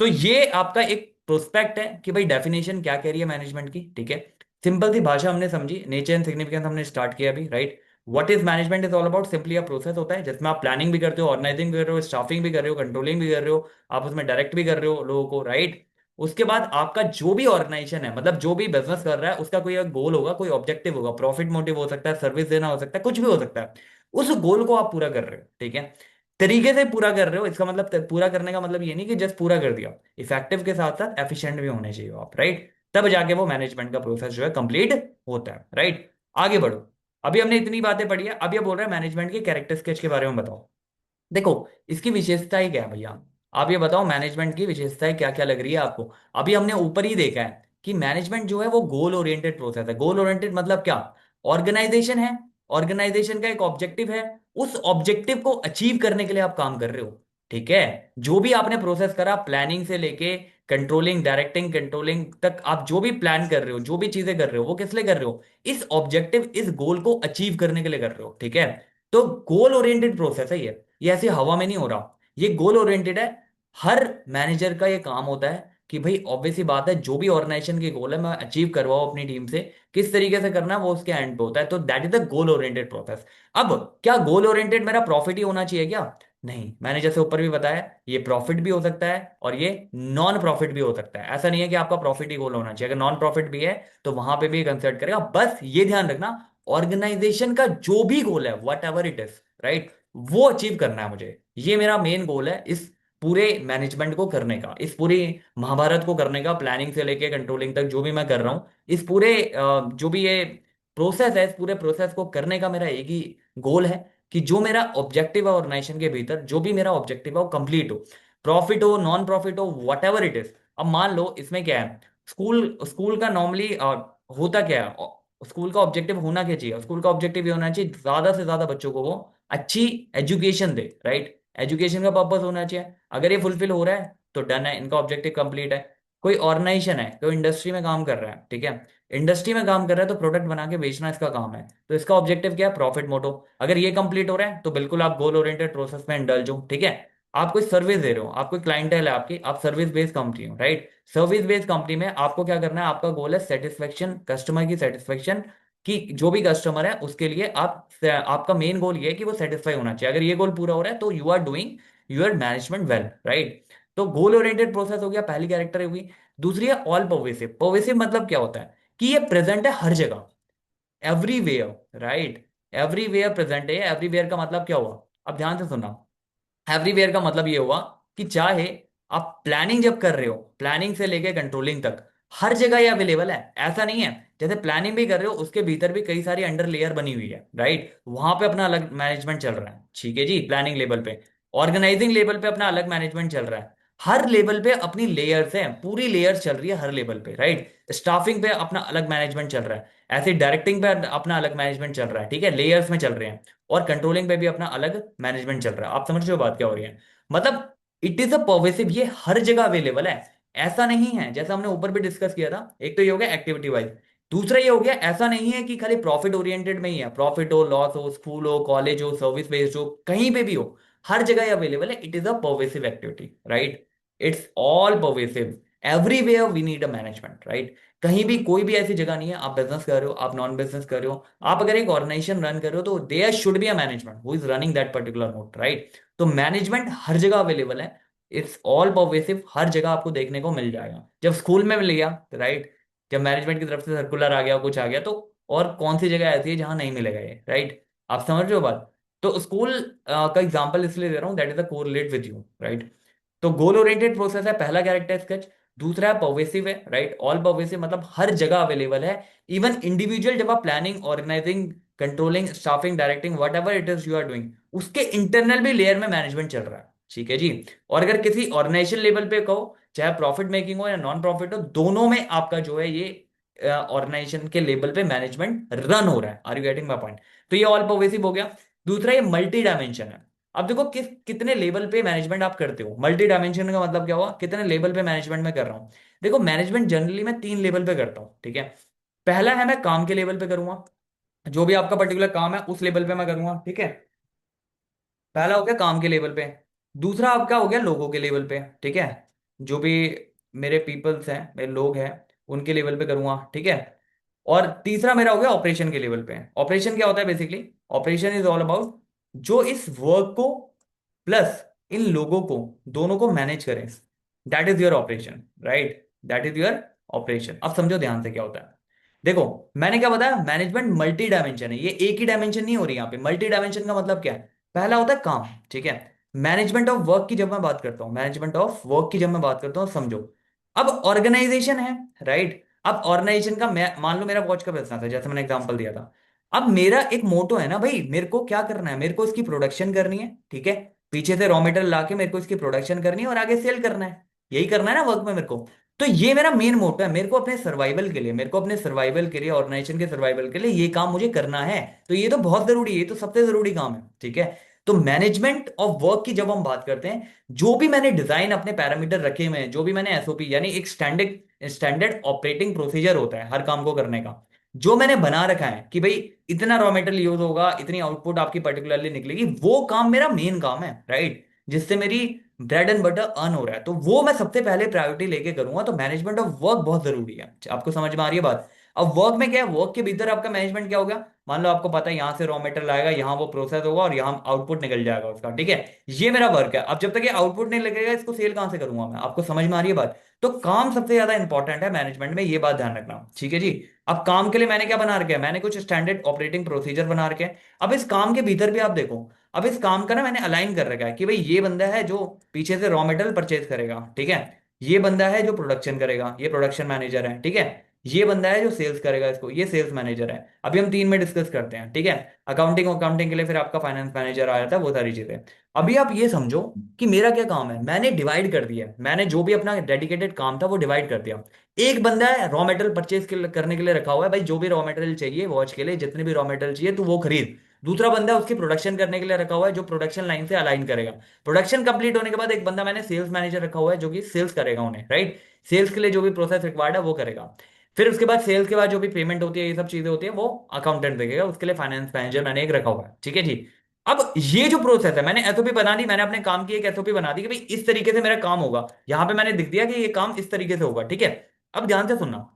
तो ये आपका एक प्रोस्पेक्ट है कि भाई डेफिनेशन क्या कह रही है मैनेजमेंट की, ठीक है। सिंपल सी भाषा हमने समझी, नेचर एंड सिग्निफिकेंस हमने स्टार्ट किया अभी, right. What is management is all about, simply a process होता है जिसमें आप प्लानिंग भी करते हो, ऑर्गेनाइजिंग भी कर रहे हो, स्टाफिंग भी कर रहे हो, कंट्रोलिंग भी कर रहे हो, आप उसमें डायरेक्ट भी कर रहे हो लोगों को, राइट। उसके बाद आपका जो भी ऑर्गेनाइजेशन है, मतलब जो भी बिजनेस कर रहा है, उसका कोई गोल होगा, कोई ऑब्जेक्टिव होगा, प्रॉफिट मोटिव हो सकता है, सर्विस देना हो सकता है, कुछ भी हो सकता है। उस गोल को आप पूरा कर रहे हो, ठीक है, तरीके से पूरा कर रहे हो। इसका मतलब पूरा करने का मतलब ये नहीं कि जस्ट पूरा कर दिया, इफेक्टिव के साथ साथ एफिशिएंट भी होने चाहिए आप, राइट। तब जाके वो मैनेजमेंट का प्रोसेस जो है कंप्लीट होता है, राइट। आगे बढ़ो। अभी हमने इतनी बातें पढ़ी है, अब ये बोल रहा है मैनेजमेंट के कैरेक्टर स्केच के बारे में बताओ। देखो, इसकी विशेषताएं क्या है भैया? आप ये बताओ मैनेजमेंट की विशेषताएं क्या क्या लग रही है आपको? अभी हमने ऊपर ही देखा है कि मैनेजमेंट जो है वो गोल ओरिएंटेड प्रोसेस है। गोल ओरिएंटेड मतलब क्या? ऑर्गेनाइजेशन है, ऑर्गेनाइजेशन का एक ऑब्जेक्टिव है, उस ऑब्जेक्टिव को अचीव करने के लिए आप काम कर रहे हो। ठीक है, जो भी आपने प्रोसेस करा प्लानिंग से लेके कंट्रोलिंग, डायरेक्टिंग, कंट्रोलिंग तक, आप जो भी प्लान कर रहे हो, जो भी चीजें कर रहे हो, वो किस लिए कर रहे हो? इस ऑब्जेक्टिव, इस गोल को अचीव करने के लिए कर रहे हो। ठीक है, तो गोल ओरिएंटेड प्रोसेस है ये ऐसी हवा में नहीं हो रहा, ये गोल ओरिएंटेड है। हर मैनेजर का ये काम होता है कि भाई ऑब्वियस सी बात है, जो भी ऑर्गेनाइजेशन की गोल है मैं अचीव करवाऊं अपनी टीम से, किस तरीके से करना है वो उसके एंड पे होता है। तो that is the goal oriented process. अब क्या गोल ओरिएंटेड मेरा प्रॉफिट ही होना चाहिए क्या? नहीं, मैंने जैसे ऊपर भी बताया, ये प्रॉफिट भी हो सकता है और ये नॉन प्रॉफिट भी हो सकता है। ऐसा नहीं है कि आपका प्रॉफिट ही गोल होना चाहिए, अगर नॉन प्रॉफिट भी है तो वहां पे भी कंसिडर करेगा। बस ये ध्यान रखना, ऑर्गेनाइजेशन का जो भी गोल है, what ever it is, right, वो अचीव करना है मुझे। ये मेरा मेन गोल है इस पूरे मैनेजमेंट को करने का, इस पूरी महाभारत को करने का, प्लानिंग से लेके कंट्रोलिंग तक जो भी मैं कर रहा हूँ, इस पूरे जो भी ये प्रोसेस है, इस पूरे प्रोसेस को करने का मेरा एक ही गोल है कि जो मेरा ऑब्जेक्टिव है ऑर्गेनाइजेशन के भीतर, जो भी मेरा ऑब्जेक्टिव है वो कंप्लीट हो। प्रॉफिट हो, नॉन प्रॉफिट हो, वट एवर इट इज। अब मान लो इसमें क्या है, स्कूल स्कूल का नॉर्मली होता क्या है, स्कूल का ऑब्जेक्टिव होना क्या चाहिए? स्कूल का ऑब्जेक्टिव ये होना चाहिए ज्यादा से ज्यादा बच्चों को वो अच्छी एजुकेशन दे, राइट? एजुकेशन का पर्पस होना चाहिए। अगर ये फुलफिल हो रहा है तो डन है, इनका ऑब्जेक्टिव कंप्लीट है। कोई ऑर्गेनाइजेशन है, कोई इंडस्ट्री में काम कर रहा है, ठीक है, इंडस्ट्री में काम कर रहा है तो प्रोडक्ट बना के बेचना इसका काम है, तो इसका ऑब्जेक्टिव क्या है? प्रॉफिट मोटो। अगर ये कंप्लीट हो रहा है तो बिल्कुल आप गोल ओरिएंटेड प्रोसेस में इंडल्ज हो। ठीक है, आप कोई सर्विस दे रहे हो, आप कोई क्लाइंटेल है आपकी, आप सर्विस बेस्ड कंपनी हो, राइट? सर्विस बेस्ड कंपनी में आपको क्या करना है? आपका गोल है सेटिस्फेक्शन, कस्टमर की सेटिस्फेक्शन, कि जो भी कस्टमर है उसके लिए आपका मेन गोल ये है कि वो सेटिस्फाई होना चाहिए। अगर ये गोल पूरा हो रहा है तो you are doing your management well, right? तो गोल ओरिएंटेड प्रोसेस हो गया, पहली कैरेक्टर होगी। दूसरी है ऑल पर्वेसिव। पर्वेसिव मतलब क्या होता है? कि ये प्रेजेंट है हर जगह, एवरीवेयर, राइट? एवरीवेयर प्रेजेंट है। एवरीवेयर का मतलब क्या हुआ? अब ध्यान से सुनना। एवरीवेयर का मतलब ये हुआ कि चाहे आप प्लानिंग जब कर रहे हो, प्लानिंग से लेके कंट्रोलिंग तक, हर जगह ये अवेलेबल है। ऐसा नहीं है, जैसे प्लानिंग भी कर रहे हो उसके भीतर भी कई सारी अंडर लेयर बनी हुई है, राइट? वहां पे अपना अलग मैनेजमेंट चल रहा है, ठीक है जी, प्लानिंग लेवल पे। ऑर्गेनाइजिंग लेवल पे अपना अलग मैनेजमेंट चल रहा है। हर लेवल पे अपनी लेयर्स हैं, पूरी लेयर्स चल रही है हर लेवल पे, राइट? स्टाफिंग पे अपना अलग मैनेजमेंट चल रहा है, ऐसे डायरेक्टिंग पे अपना अलग मैनेजमेंट चल रहा है, ठीक है, लेयर्स में चल रहे हैं। और कंट्रोलिंग पे भी अपना अलग मैनेजमेंट चल रहा है। आप समझ रहे हो बात क्या हो रही है? मतलब इट इज अ पर्वेसिव, ये हर जगह अवेलेबल है। ऐसा नहीं है, जैसा हमने ऊपर भी डिस्कस किया था, एक तो ये हो गया एक्टिविटी वाइज, दूसरा ये हो गया ऐसा नहीं है कि खाली प्रॉफिट ओरिएंटेड में ही है। प्रॉफिट हो, लॉस हो, स्कूल हो, कॉलेज हो, सर्विस बेस्ड हो, कहीं पे भी हो, हर जगह अवेलेबल है। It is a pervasive activity, right? It's all pervasive, everywhere we need a management, right? कहीं भी कोई भी ऐसी जगह नहीं है, आप बिजनेस कर रहे हो, आप नॉन बिजनेस कर रहे हो, आप अगर एक ऑर्गेनाइजेशन रन कर रहे हो, तो there should be a management who is running that particular note, right? तो मैनेजमेंट हर जगह अवेलेबल है। इट्स ऑल परवेसिव, हर जगह आपको देखने को मिल जाएगा। जब स्कूल में मिल गया, राइट, जब मैनेजमेंट की तरफ से सर्कुलर आ गया, कुछ आ गया, तो और कौन सी जगह ऐसी है जहां नहीं मिलेगा ये, राइट? आप समझ रहे हो बात? तो स्कूल का एग्जांपल इसलिए दे रहा हूँ, that is a correlate with you, right? तो गोल ओरिएंटेड प्रोसेस है, पहला कैरेक्टर स्केच। दूसरा है पर्वेसिव है, राइट? ऑल पर्वेसिव मतलब हर जगह अवेलेबल है। इवन इंडिविजुअल, जब आप planning, organizing, controlling, staffing, directing, whatever it is you are doing, उसके इंटरनल भी लेयर में मैनेजमेंट चल रहा है, ठीक है जी। और अगर किसी ऑर्गेनाइजेशन लेवल पे कहो, चाहे प्रॉफिट मेकिंग हो या नॉन प्रॉफिट हो, दोनों में आपका जो है ये ऑर्गेनाइजेशन के लेवल पे मैनेजमेंट रन हो रहा है। Are you getting my point? तो ये ऑल पर्वेसिव हो गया। दूसरा ये मल्टी डायमेंशन है। अब देखो कितने लेवल पे मैनेजमेंट आप करते हो। मल्टी डायमेंशन का मतलब क्या हुआ? कितने लेवल पे मैनेजमेंट में कर रहा हूं। देखो मैनेजमेंट जनरली मैं 3 लेवल पे करता हूँ, ठीक है। पहला है मैं काम के लेवल पे करूंगा, जो भी आपका पर्टिकुलर काम है उस लेवल पे मैं करूंगा, ठीक है। पहला हो गया काम के लेवल पे। दूसरा आपका हो गया लोगों के लेवल पे, ठीक है, जो भी मेरे पीपल्स हैं, मेरे लोग हैं, उनके लेवल पे करूंगा, ठीक है। और तीसरा मेरा हो गया ऑपरेशन के लेवल पे। ऑपरेशन क्या होता है basically? Operation is all about जो इस वर्क को प्लस इन लोगों को, दोनों को मैनेज करें। That is your operation, right? That is your operation. अब समझो ध्यान से क्या होता है। देखो, मैंने क्या बताया, मैनेजमेंट मल्टी डायमेंशन है, ये एक ही डायमेंशन नहीं हो रही यहाँ पे। मल्टी डायमेंशन का मतलब क्या है? पहला होता है काम, ठीक है। मैनेजमेंट ऑफ वर्क की जब मैं बात करता हूं, मैनेजमेंट ऑफ वर्क की जब मैं बात करता हूं, समझो अब ऑर्गेनाइजेशन है, राइट? अब ऑर्गेनाइजेशन का, मैं मान लो मेरा वॉच का बिजनेस है, जैसे मैंने एग्जांपल दिया था। अब मेरा एक मोटो है ना भाई, मेरे को क्या करना है, मेरे को इसकी प्रोडक्शन करनी है, ठीक है। पीछे से रॉ मटेरियल लाके मेरे को इसकी प्रोडक्शन करनी है और आगे सेल करना है। यही करना है ना वर्क में मेरे को। तो ये मेरा मेन मोटो है, मेरे को अपने सर्वाइवल के लिए, मेरे को अपने सर्वाइवल के लिए, ऑर्गेनाइजेशन के सर्वाइवल के लिए ये काम मुझे करना है। तो ये तो बहुत जरूरी है, ये तो सबसे जरूरी काम है, ठीक है। तो मैनेजमेंट ऑफ वर्क की जब हम बात करते हैं, जो भी मैंने डिजाइन अपने पैरामीटर रखे हुए हैं, जो भी मैंने एसओपी यानी एक स्टैंडर्ड स्टैंडर्ड ऑपरेटिंग प्रोसीजर होता है हर काम को करने का, जो मैंने बना रखा है कि भाई इतना रॉ मटेरियल यूज होगा, इतनी आउटपुट आपकी पर्टिकुलरली निकलेगी, वो काम मेरा मेन काम है, राइट। जिससे मेरी ब्रेड एंड बटर अर्न हो रहा है, तो वो मैं सबसे पहले प्रायोरिटी लेके करूंगा। तो मैनेजमेंट ऑफ वर्क बहुत जरूरी है। आपको समझ में आ रही है बात? अब वर्क में क्या है, वर्क के भीतर आपका मैनेजमेंट क्या हो गया, मान लो आपको पता है यहाँ से रॉ मटेरियल आएगा, यहाँ वो प्रोसेस होगा और यहाँ आउटपुट निकल जाएगा उसका, ठीक है। ये मेरा वर्क है। अब जब तक ये आउटपुट नहीं लगेगा, इसको सेल कहां से करूंगा मैं? आपको समझ में आ रही है बात? तो काम सबसे ज्यादा इंपॉर्टेंट है मैनेजमेंट में, ये बात ध्यान रखना, ठीक है जी। अब काम के लिए मैंने क्या बना रखा है, मैंने कुछ स्टैंडर्ड ऑपरेटिंग प्रोसीजर बना रखे हैं। अब इस काम के भीतर भी आप देखो, अब इस काम का ना मैंने अलाइन कर रखा है कि भाई ये बंदा है जो पीछे से रॉ मटेरियल परचेज करेगा, ठीक है। ये बंदा है जो प्रोडक्शन करेगा, ये प्रोडक्शन मैनेजर है, ठीक है। ये बंदा है जो सेल्स करेगा इसको, ये सेल्स मैनेजर है। अभी हम तीन में डिस्कस करते हैं, ठीक है। अकाउंटिंग, अकाउंटिंग के लिए फिर आपका फाइनेंस मैनेजर आ जाता है, वो सारी चीजें। अभी आप ये समझो कि मेरा क्या काम है, मैंने डिवाइड कर दिया, मैंने जो भी अपना डेडिकेटेड काम था वो डिवाइड कर दिया। एक बंदा है रॉ मटेरियल परचेज करने के लिए रखा हुआ है, भाई जो भी रॉ मटेरियल चाहिए वॉच के लिए, जितने भी रॉ मटेरियल चाहिए तू वो खरीद। दूसरा बंदा है उसकी प्रोडक्शन करने के लिए रखा हुआ है, जो प्रोडक्शन लाइन से अलाइन करेगा। प्रोडक्शन कंप्लीट होने के बाद एक बंदा मैंने सेल्स मैनेजर रखा हुआ है, जो कि सेल्स करेगा उन्हें, राइट। सेल्स के लिए जो भी प्रोसेस रिक्वायर्ड है वो करेगा। फिर उसके बाद सेल्स के बाद जो भी पेमेंट होती है, ये सब चीजें होती है, वो अकाउंटेंट देखेगा, उसके लिए फाइनेंस मैनेजर मैंने एक रखा हुआ है, ठीक है जी। अब ये जो प्रोसेस है, मैंने एसओपी बना दी, मैंने अपने काम की एक एसओपी बना दी कि भाई इस तरीके से मेरा काम होगा। यहां पे मैंने लिख दिया कि ये काम इस तरीके से होगा, ठीक है। अब ध्यान से सुनना,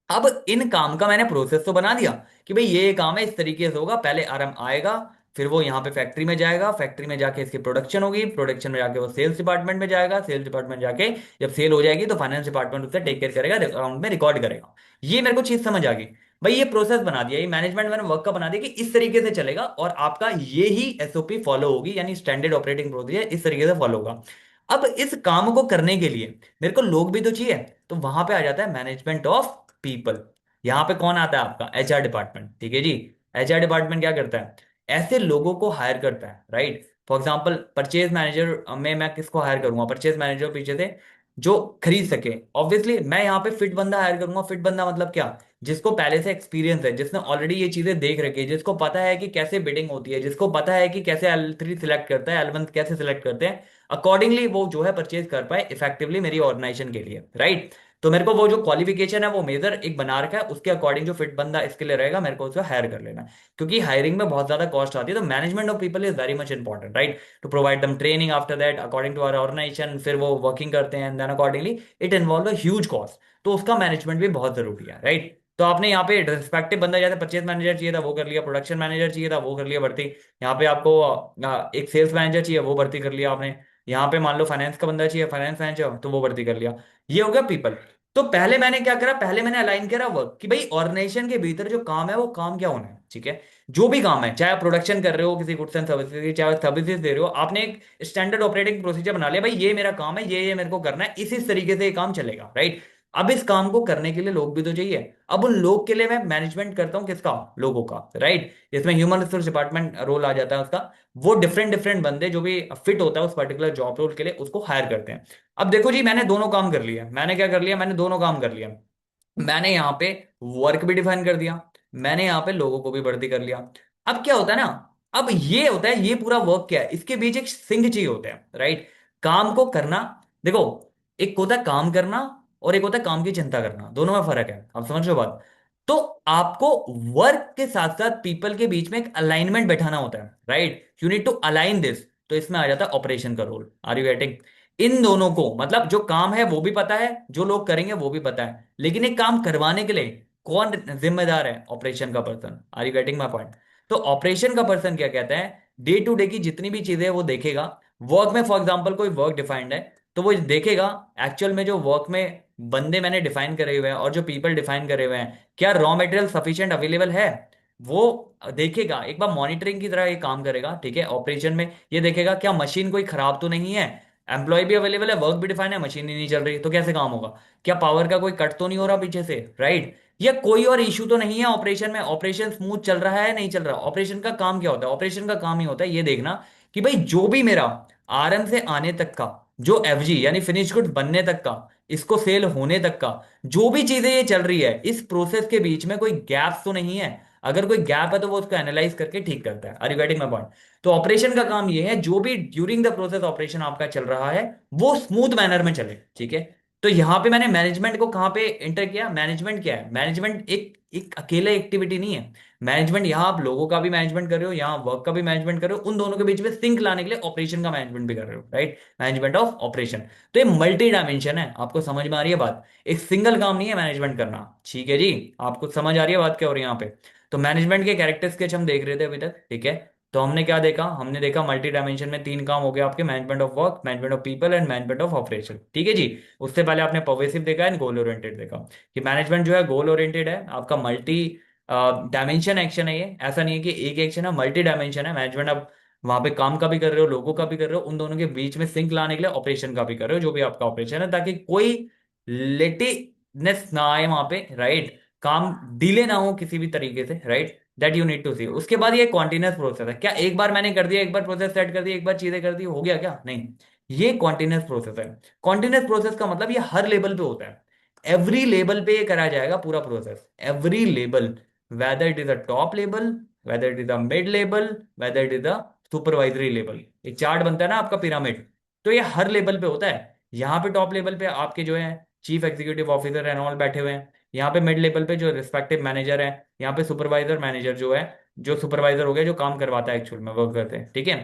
अब इन काम का मैंने प्रोसेस तो बना दिया कि भाई ये काम है, इस तरीके से होगा। पहले आरएम आएगा, फिर वो यहाँ पे फैक्ट्री में जाएगा, फैक्ट्री में जाके इसकी प्रोडक्शन होगी, प्रोडक्शन में जाके वो सेल्स डिपार्टमेंट में जाएगा, सेल्स डिपार्टमेंट जाके जब सेल हो जाएगी तो फाइनेंस डिपार्टमेंट उससे टेक केयर करेगा, अकाउंट में रिकॉर्ड करेगा। ये मेरे को चीज समझ आ गई। भाई ये प्रोसेस बना दिया, ये मैनेजमेंट मैंने वर्क का बना दिया कि इस तरीके से चलेगा और आपका ये ही एसओपी फॉलो होगी, यानी स्टैंडर्ड ऑपरेटिंग प्रोसीजर इस तरीके से फॉलो होगा। अब इस काम को करने के लिए मेरे को लोग भी तो चाहिए, तो वहां पे आ जाता है मैनेजमेंट ऑफ पीपल। यहाँ पे कौन आता है? आपका एचआर डिपार्टमेंट, ठीक है जी। एचआर डिपार्टमेंट क्या करता है, ऐसे लोगों को हायर करता है, right. For example purchase manager में मैं किसको हायर करूंगा, परचेज मैनेजर पीछे से जो खरीद सके। ऑब्वियसली मैं यहाँ पे फिट बंदा हायर करूंगा। फिट बंदा मतलब क्या, जिसको पहले से एक्सपीरियंस है, जिसने ऑलरेडी ये चीजें देख रखी है, जिसको पता है कि कैसे बिडिंग होती है, जिसको पता है कि कैसे L3 सिलेक्ट करता है, L1 कैसे सिलेक्ट करते हैं, अकॉर्डिंगली वो जो है परचेज कर पाए इफेक्टिवली मेरी ऑर्गेनाइजेशन के लिए, राइट। तो मेरे को वो जो क्वालिफिकेशन है वो मेजर एक बना रखा है, उसके अकॉर्डिंग जो फिट बंदा इसके लिए रहेगा, मेरे को उसको हायर कर लेना है। क्योंकि हायरिंग में बहुत ज्यादा कॉस्ट आती है, तो management of people is very much important, right. To provide them training after that according to our organisation, फिर वो वर्किंग करते हैं, then accordingly it involve a huge cost. तो उसका मैनेजमेंट भी बहुत जरूरी है, राइट। तो आपने यहाँ पे रिस्पेक्टिव बंदा, जैसे परचेज मैनेजर चाहिए था वो कर लिया, प्रोडक्शन मैनेजर चाहिए था वो कर लिया भर्ती। यहाँ पे आपको एक सेल्स मैनेजर चाहिए, वो भर्ती कर लिया आपने। यहाँ पे मान लो फाइनेंस का बंदा चाहिए, फाइनेंस मैनेजर, तो वो भर्ती कर लिया। ये हो गया पीपल। तो पहले मैंने क्या करा, पहले मैंने अलाइन करा वर्क कि भाई ऑर्गेनाइजेशन के भीतर जो काम है वो काम क्या होना है, ठीक है। जो भी काम है, चाहे आप प्रोडक्शन कर रहे हो किसी गुड्स एंड सर्विसेज की, चाहे सर्विसेज दे रहे हो, आपने एक स्टैंडर्ड ऑपरेटिंग प्रोसीजर बना लिया, भाई ये मेरा काम है, ये मेरे को करना है, इसी तरीके से ये काम चलेगा, राइट। अब इस काम को करने के लिए लोग भी तो चाहिए। अब उन लोग के लिए मैं मैनेजमेंट करता हूँ किसका, लोगों का, राइट। इसमें ह्यूमन रिसोर्स डिपार्टमेंट रोल आ जाता है उसका। वो डिफरेंट डिफरेंट बंदे जो भी फिट होता है उस पर्टिकुलर जॉब रोल के लिए, उसको हायर करते हैं। अब देखो जी, मैंने दोनों काम कर लिया। मैंने क्या कर लिया, मैंने दोनों काम कर लिया। मैंने यहाँ पे वर्क भी डिफाइन कर दिया, मैंने यहाँ पे लोगों को भी भर्ती कर लिया। अब क्या होता है ना, अब ये होता है, ये पूरा वर्क क्या है, इसके बीच एक सिंक चाहिए होता है, राइट। काम को करना, देखो, एक होता है काम करना और एक होता है काम की चिंता करना, दोनों में फर्क है, आप समझ लो बात। तो आपको वर्क के साथ साथ पीपल के बीच में एक अलाइनमेंट बैठाना होता है, right. You need to align this. तो इसमें आ जाता है ऑपरेशन का रोल। Are you getting? इन दोनों को, मतलब जो काम है वो भी पता है, जो लोग करेंगे वो भी पता है, लेकिन एक काम करवाने के लिए कौन जिम्मेदार है? ऑपरेशन का person. Are you getting my point? तो ऑपरेशन का पर्सन क्या कहता है, डे टू डे की जितनी भी चीजें हैं वो देखेगा। वर्क में फॉर एग्जांपल कोई वर्क डिफाइंड है, तो वो देखेगा एक्चुअल में जो वर्क में बंदे मैंने डिफाइन करे हुए हैं और जो पीपल डिफाइन करे हुए हैं, क्या रॉ मटेरियल सफिशिएंट अवेलेबल है, वो देखेगा। एक बार मॉनिटरिंग की तरह ये काम करेगा, ठीक है। ऑपरेशन में ये देखेगा क्या मशीन कोई खराब तो नहीं है, एम्प्लॉय भी अवेलेबल है, वर्क भी डिफाइन है, मशीन ही नहीं चल रही, तो कैसे काम होगा? क्या पावर का कोई कट तो नहीं हो रहा पीछे से, राइट। या कोई और इशू तो नहीं है ऑपरेशन में, ऑपरेशन स्मूथ चल रहा है नहीं चल रहा। ऑपरेशन का काम क्या होता है? ऑपरेशन का काम ही होता है ये देखना कि भाई जो भी मेरा आरएम से आने तक का जो एफजी यानी फिनिश गुड्स बनने तक का, इसको सेल होने तक का, जो भी चीजें ये चल रही है, इस प्रोसेस के बीच में कोई गैप तो नहीं है। अगर कोई गैप है तो वो उसको एनालाइज करके ठीक करता है। Are you getting my point? तो ऑपरेशन का काम ये है, जो भी ड्यूरिंग द प्रोसेस ऑपरेशन आपका चल रहा है वो स्मूथ मैनर में चले, ठीक है। तो यहां पे मैंने मैनेजमेंट को कहां पे इंटर किया? मैनेजमेंट क्या है? मैनेजमेंट एक एक अकेले एक्टिविटी नहीं है। मैनेजमेंट यहां आप लोगों का भी मैनेजमेंट कर रहे हो, यहां वर्क का भी मैनेजमेंट कर रहे हो, उन दोनों के बीच में सिंक लाने के लिए ऑपरेशन का मैनेजमेंट भी कर रहे हो, राइट? Management of operation. तो ये मल्टी डायमेंशन है। आपको समझ में आ रही है बात? एक सिंगल काम नहीं है मैनेजमेंट करना, ठीक है जी? आपको समझ आ रही है बात क्या हो रही है यहाँ पे? तो मैनेजमेंट के कैरेक्टर स्केच हम देख रहे थे अभी तक, ठीक है। तो हमने क्या देखा? हमने देखा मल्टी डायमेंशन में तीन काम हो गए आपके, management of work, management of people and management of operation, ठीक है जी। उससे पहले आपने पर्वेसिव देखा एंड गोल ओरिएंटेड देखा, कि मैनेजमेंट जो है गोल ओरिएंटेड है, आपका मल्टी डायमेंशन एक्शन है। ये ऐसा नहीं है कि एक एक्शन है, मल्टी डायमेंशन है। मैनेजमेंट अब वहां पे काम का भी कर रहे हो, लोगों का भी कर रहे हो, उन दोनों के बीच में सिंक लाने के लिए ऑपरेशन का भी कर रहे हो, जो भी आपका ऑपरेशन है, ताकि कोई लेटीनेस ना आए वहां पे, राइट? काम डिले ना हो किसी भी तरीके से, right? That you need to see. उसके बाद ये कॉन्टिन्यूस प्रोसेस है। क्या एक बार मैंने कर दिया, एक बार प्रोसेस सेट कर दिया, एक बार चीजें कर दी, हो गया क्या? नहीं, ये कॉन्टिन्यूस प्रोसेस है। कॉन्टिन्यूस प्रोसेस का मतलब ये हर लेवल पे होता है। एवरी लेवल पे ये करा जाएगा पूरा process, every level, whether it is a top level, whether it is a mid level, whether it is a supervisory level. एक चार्ट बनता है ना आपका पिरामिड, तो ये हर लेवल पे होता है। यहाँ पे टॉप लेवल पे आपके जो है chief executive officer and all बैठे हुए हैं। यहाँ पे मिड लेवल पे जो रिस्पेक्टिव मैनेजर है, यहाँ पे सुपरवाइजर मैनेजर जो है, जो सुपरवाइजर हो गया जो काम करवाता है एक्चुअल में, वर्क करते हैं, ठीक है।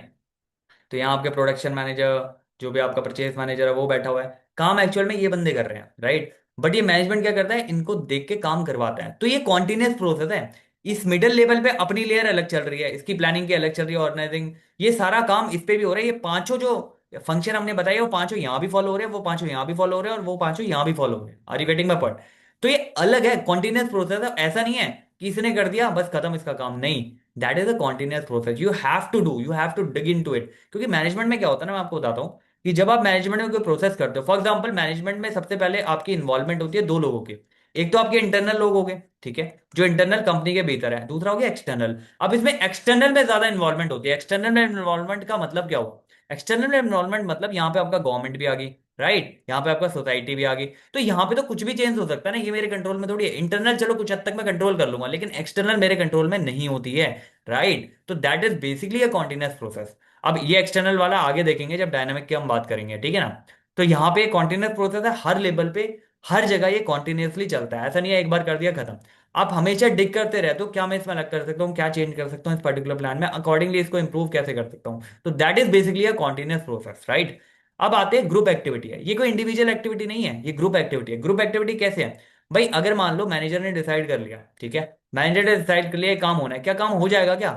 तो यहाँ आपके प्रोडक्शन मैनेजर, जो भी आपका परचेज मैनेजर है वो बैठा हुआ है। काम एक्चुअल में ये बंदे कर रहे हैं, राइट? बट ये मैनेजमेंट क्या करता है? इनको देख के काम करवाता है। तो ये कॉन्टिन्यूस प्रोसेस है। इस मिडिल लेवल पे अपनी लेयर अलग चल रही है, इसकी प्लानिंग की अलग चल रही है, ऑर्गेनाइजिंग, ये सारा काम इस पे भी हो रहा है। ये पांचों जो फंक्शन हमने बताया वो पांचों यहाँ भी फॉलो हो रहे हैं, वो पांचों यहाँ भी फॉलो हो रहे हैं, और वो पांचों यहाँ भी फॉलो हो रहे हैं। Are you getting my point? तो ये अलग है, कॉन्टिन्यूस प्रोसेस है। ऐसा नहीं है कि इसने कर दिया बस खत्म इसका काम, नहीं। That is a continuous process, you have to do, you have to dig in to it. क्योंकि मैनेजमेंट में क्या होता है ना, मैं आपको बताता हूँ कि जब आप मैनेजमेंट में कोई प्रोसेस करते हो, फॉर एग्जांपल मैनेजमेंट में सबसे पहले आपकी इन्वॉल्वमेंट होती है दो लोगों की। एक तो आपके इंटरनल लोग हो गए, ठीक है, जो इंटरनल कंपनी के भीतर है। दूसरा हो गया एक्सटर्नल। अब इसमें एक्सटर्नल में ज्यादा इन्वॉल्वमेंट होती है। एक्सटर्नल में इन्वॉल्वमेंट का मतलब क्या हुआ? एक्सटर्नल में इन्वॉल्वमेंट मतलब यहाँ पे आपका गवर्नमेंट भी आ गई, राइट? यहाँ पे आपका सोसाइटी भी आ गई। तो यहाँ पे तो कुछ भी चेंज हो सकता है ना, ये मेरे कंट्रोल में थोड़ी है। इंटरनल चलो कुछ हद तक मैं कंट्रोल कर लूंगा, लेकिन एक्सटर्नल मेरे कंट्रोल में नहीं होती है, राइट? तो that is basically a continuous process. अब ये एक्सटर्नल वाला आगे देखेंगे जब डायनामिक की हम बात करेंगे, ठीक है ना। तो यहाँ पे कॉन्टिन्यूस प्रोसेस है, हर लेवल पे, हर जगह ये कॉन्टिन्यूसली चलता है। ऐसा नहीं है एक बार कर दिया खत्म। आप हमेशा डिग करते रहते हो, क्या मैं इसमें अलग कर सकता हूँ, क्या चेंज कर सकता हूँ इस पर्टिकुलर प्लान में, अकॉर्डिंगली इसको इंप्रूव कैसे कर सकता हूँ। तो that is basically a continuous process, right? अब आते हैं ग्रुप एक्टिविटी है। ये कोई इंडिविजुअल एक्टिविटी नहीं है, ये ग्रुप एक्टिविटी है। ग्रुप एक्टिविटी कैसे है भाई? अगर मान लो मैनेजर ने डिसाइड कर लिया, ठीक है, मैनेजर ने डिसाइड कर लिया ये काम होना है, क्या काम हो जाएगा? क्या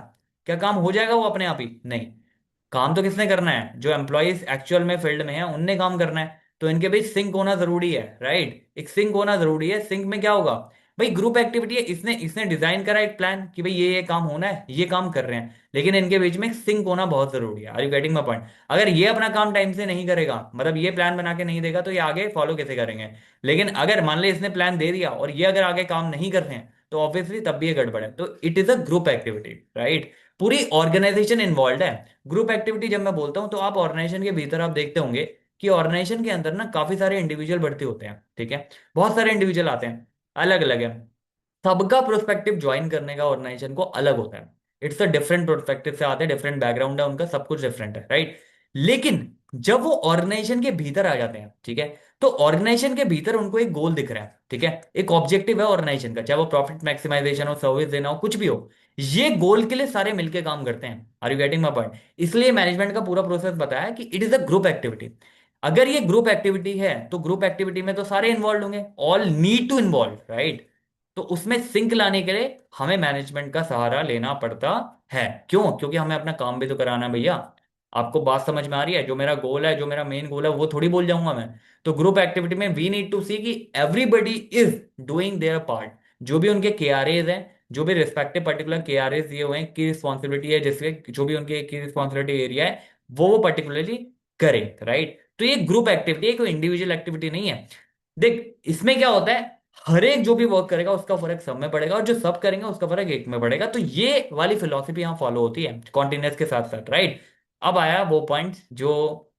क्या काम हो जाएगा वो अपने आप ही? नहीं। काम तो किसने करना है? जो एम्प्लॉयज एक्चुअल में फील्ड में है उनने काम करना है। तो इनके बीच सिंक होना जरूरी है, राइट? एक सिंक होना जरूरी है। सिंक में क्या होगा भाई? ग्रुप एक्टिविटी है, इसने इसने डिजाइन करा एक प्लान कि भाई ये काम होना है, ये काम कर रहे हैं, लेकिन इनके बीच में सिंक होना बहुत जरूरी है। Are you getting my point? अगर ये अपना काम टाइम से नहीं करेगा, मतलब ये प्लान बना के नहीं देगा, तो ये आगे फॉलो कैसे करेंगे? लेकिन अगर मान ले इसने प्लान दे दिया और ये अगर आगे काम नहीं कर रहे हैं, तो ऑब्वियसली तब भी ये गड़बड़ है। तो it is a group activity, right? पूरी ऑर्गेनाइजेशन इन्वॉल्व है। ग्रुप एक्टिविटी जब मैं बोलता हूं तो आप ऑर्गेनाइजेशन के भीतर आप देखते होंगे कि ऑर्गेनाइजेशन के अंदर ना काफी सारे इंडिविजुअल भर्ती होते हैं, ठीक है। बहुत सारे इंडिविजुअल आते हैं, अलग अलग है। सबका प्रोस्पेक्टिव ज्वाइन करने का ऑर्गेनाइजेशन को अलग होता है। इट्स अ डिफरेंट प्रोस्पेक्टिव से आते हैं, डिफरेंट बैकग्राउंड है उनका, सब कुछ डिफरेंट है, राइट? लेकिन जब वो ऑर्गेनाइजेशन के भीतर आ जाते हैं, ठीक है, तो ऑर्गेनाइजेशन के भीतर उनको एक गोल दिख रहा है, ठीक है, एक ऑब्जेक्टिव है ऑर्गेनाइजेशन का, चाहे वो प्रॉफिट मैक्सिमाइजेशन हो, सर्विस देना हो, कुछ भी हो। ये गोल के लिए सारे मिलके काम करते हैं। Are you getting my point? इसलिए मैनेजमेंट का पूरा प्रोसेस बताया कि it is a group activity. अगर ये ग्रुप एक्टिविटी है तो ग्रुप एक्टिविटी में तो सारे इन्वॉल्व होंगे, all need to involve, right? तो उसमें सिंक लाने के लिए हमें मैनेजमेंट का सहारा लेना पड़ता है। क्यों? क्योंकि हमें अपना काम भी तो कराना है भैया। आपको बात समझ में आ रही है? जो मेरा गोल है, जो मेरा मेन गोल है, वो थोड़ी बोल जाऊंगा मैं। तो ग्रुप एक्टिविटी में वी नीड टू सी कि everybody is doing there part. जो भी उनके के आर एज हैं, जो भी रिस्पेक्टिव पर्टिकुलर के आर एज दिए हुए हैं, की रिस्पॉन्सिबिलिटी है, जिसके जो भी उनके की रिस्पॉन्सिबिलिटी एरिया है, वो पर्टिकुलरली करें, राइट? तो ये ग्रुप एक्टिविटी है, कोई इंडिविजुअल एक्टिविटी नहीं है। देख इसमें क्या होता है, हर एक जो भी वर्क करेगा उसका फर्क सब में पड़ेगा, और जो सब करेंगे उसका फर्क एक में पड़ेगा। तो ये वाली फिलॉसफी यहाँ फॉलो होती है कॉन्टिन्यूस के साथ साथ, राइट? अब आया वो पॉइंट जो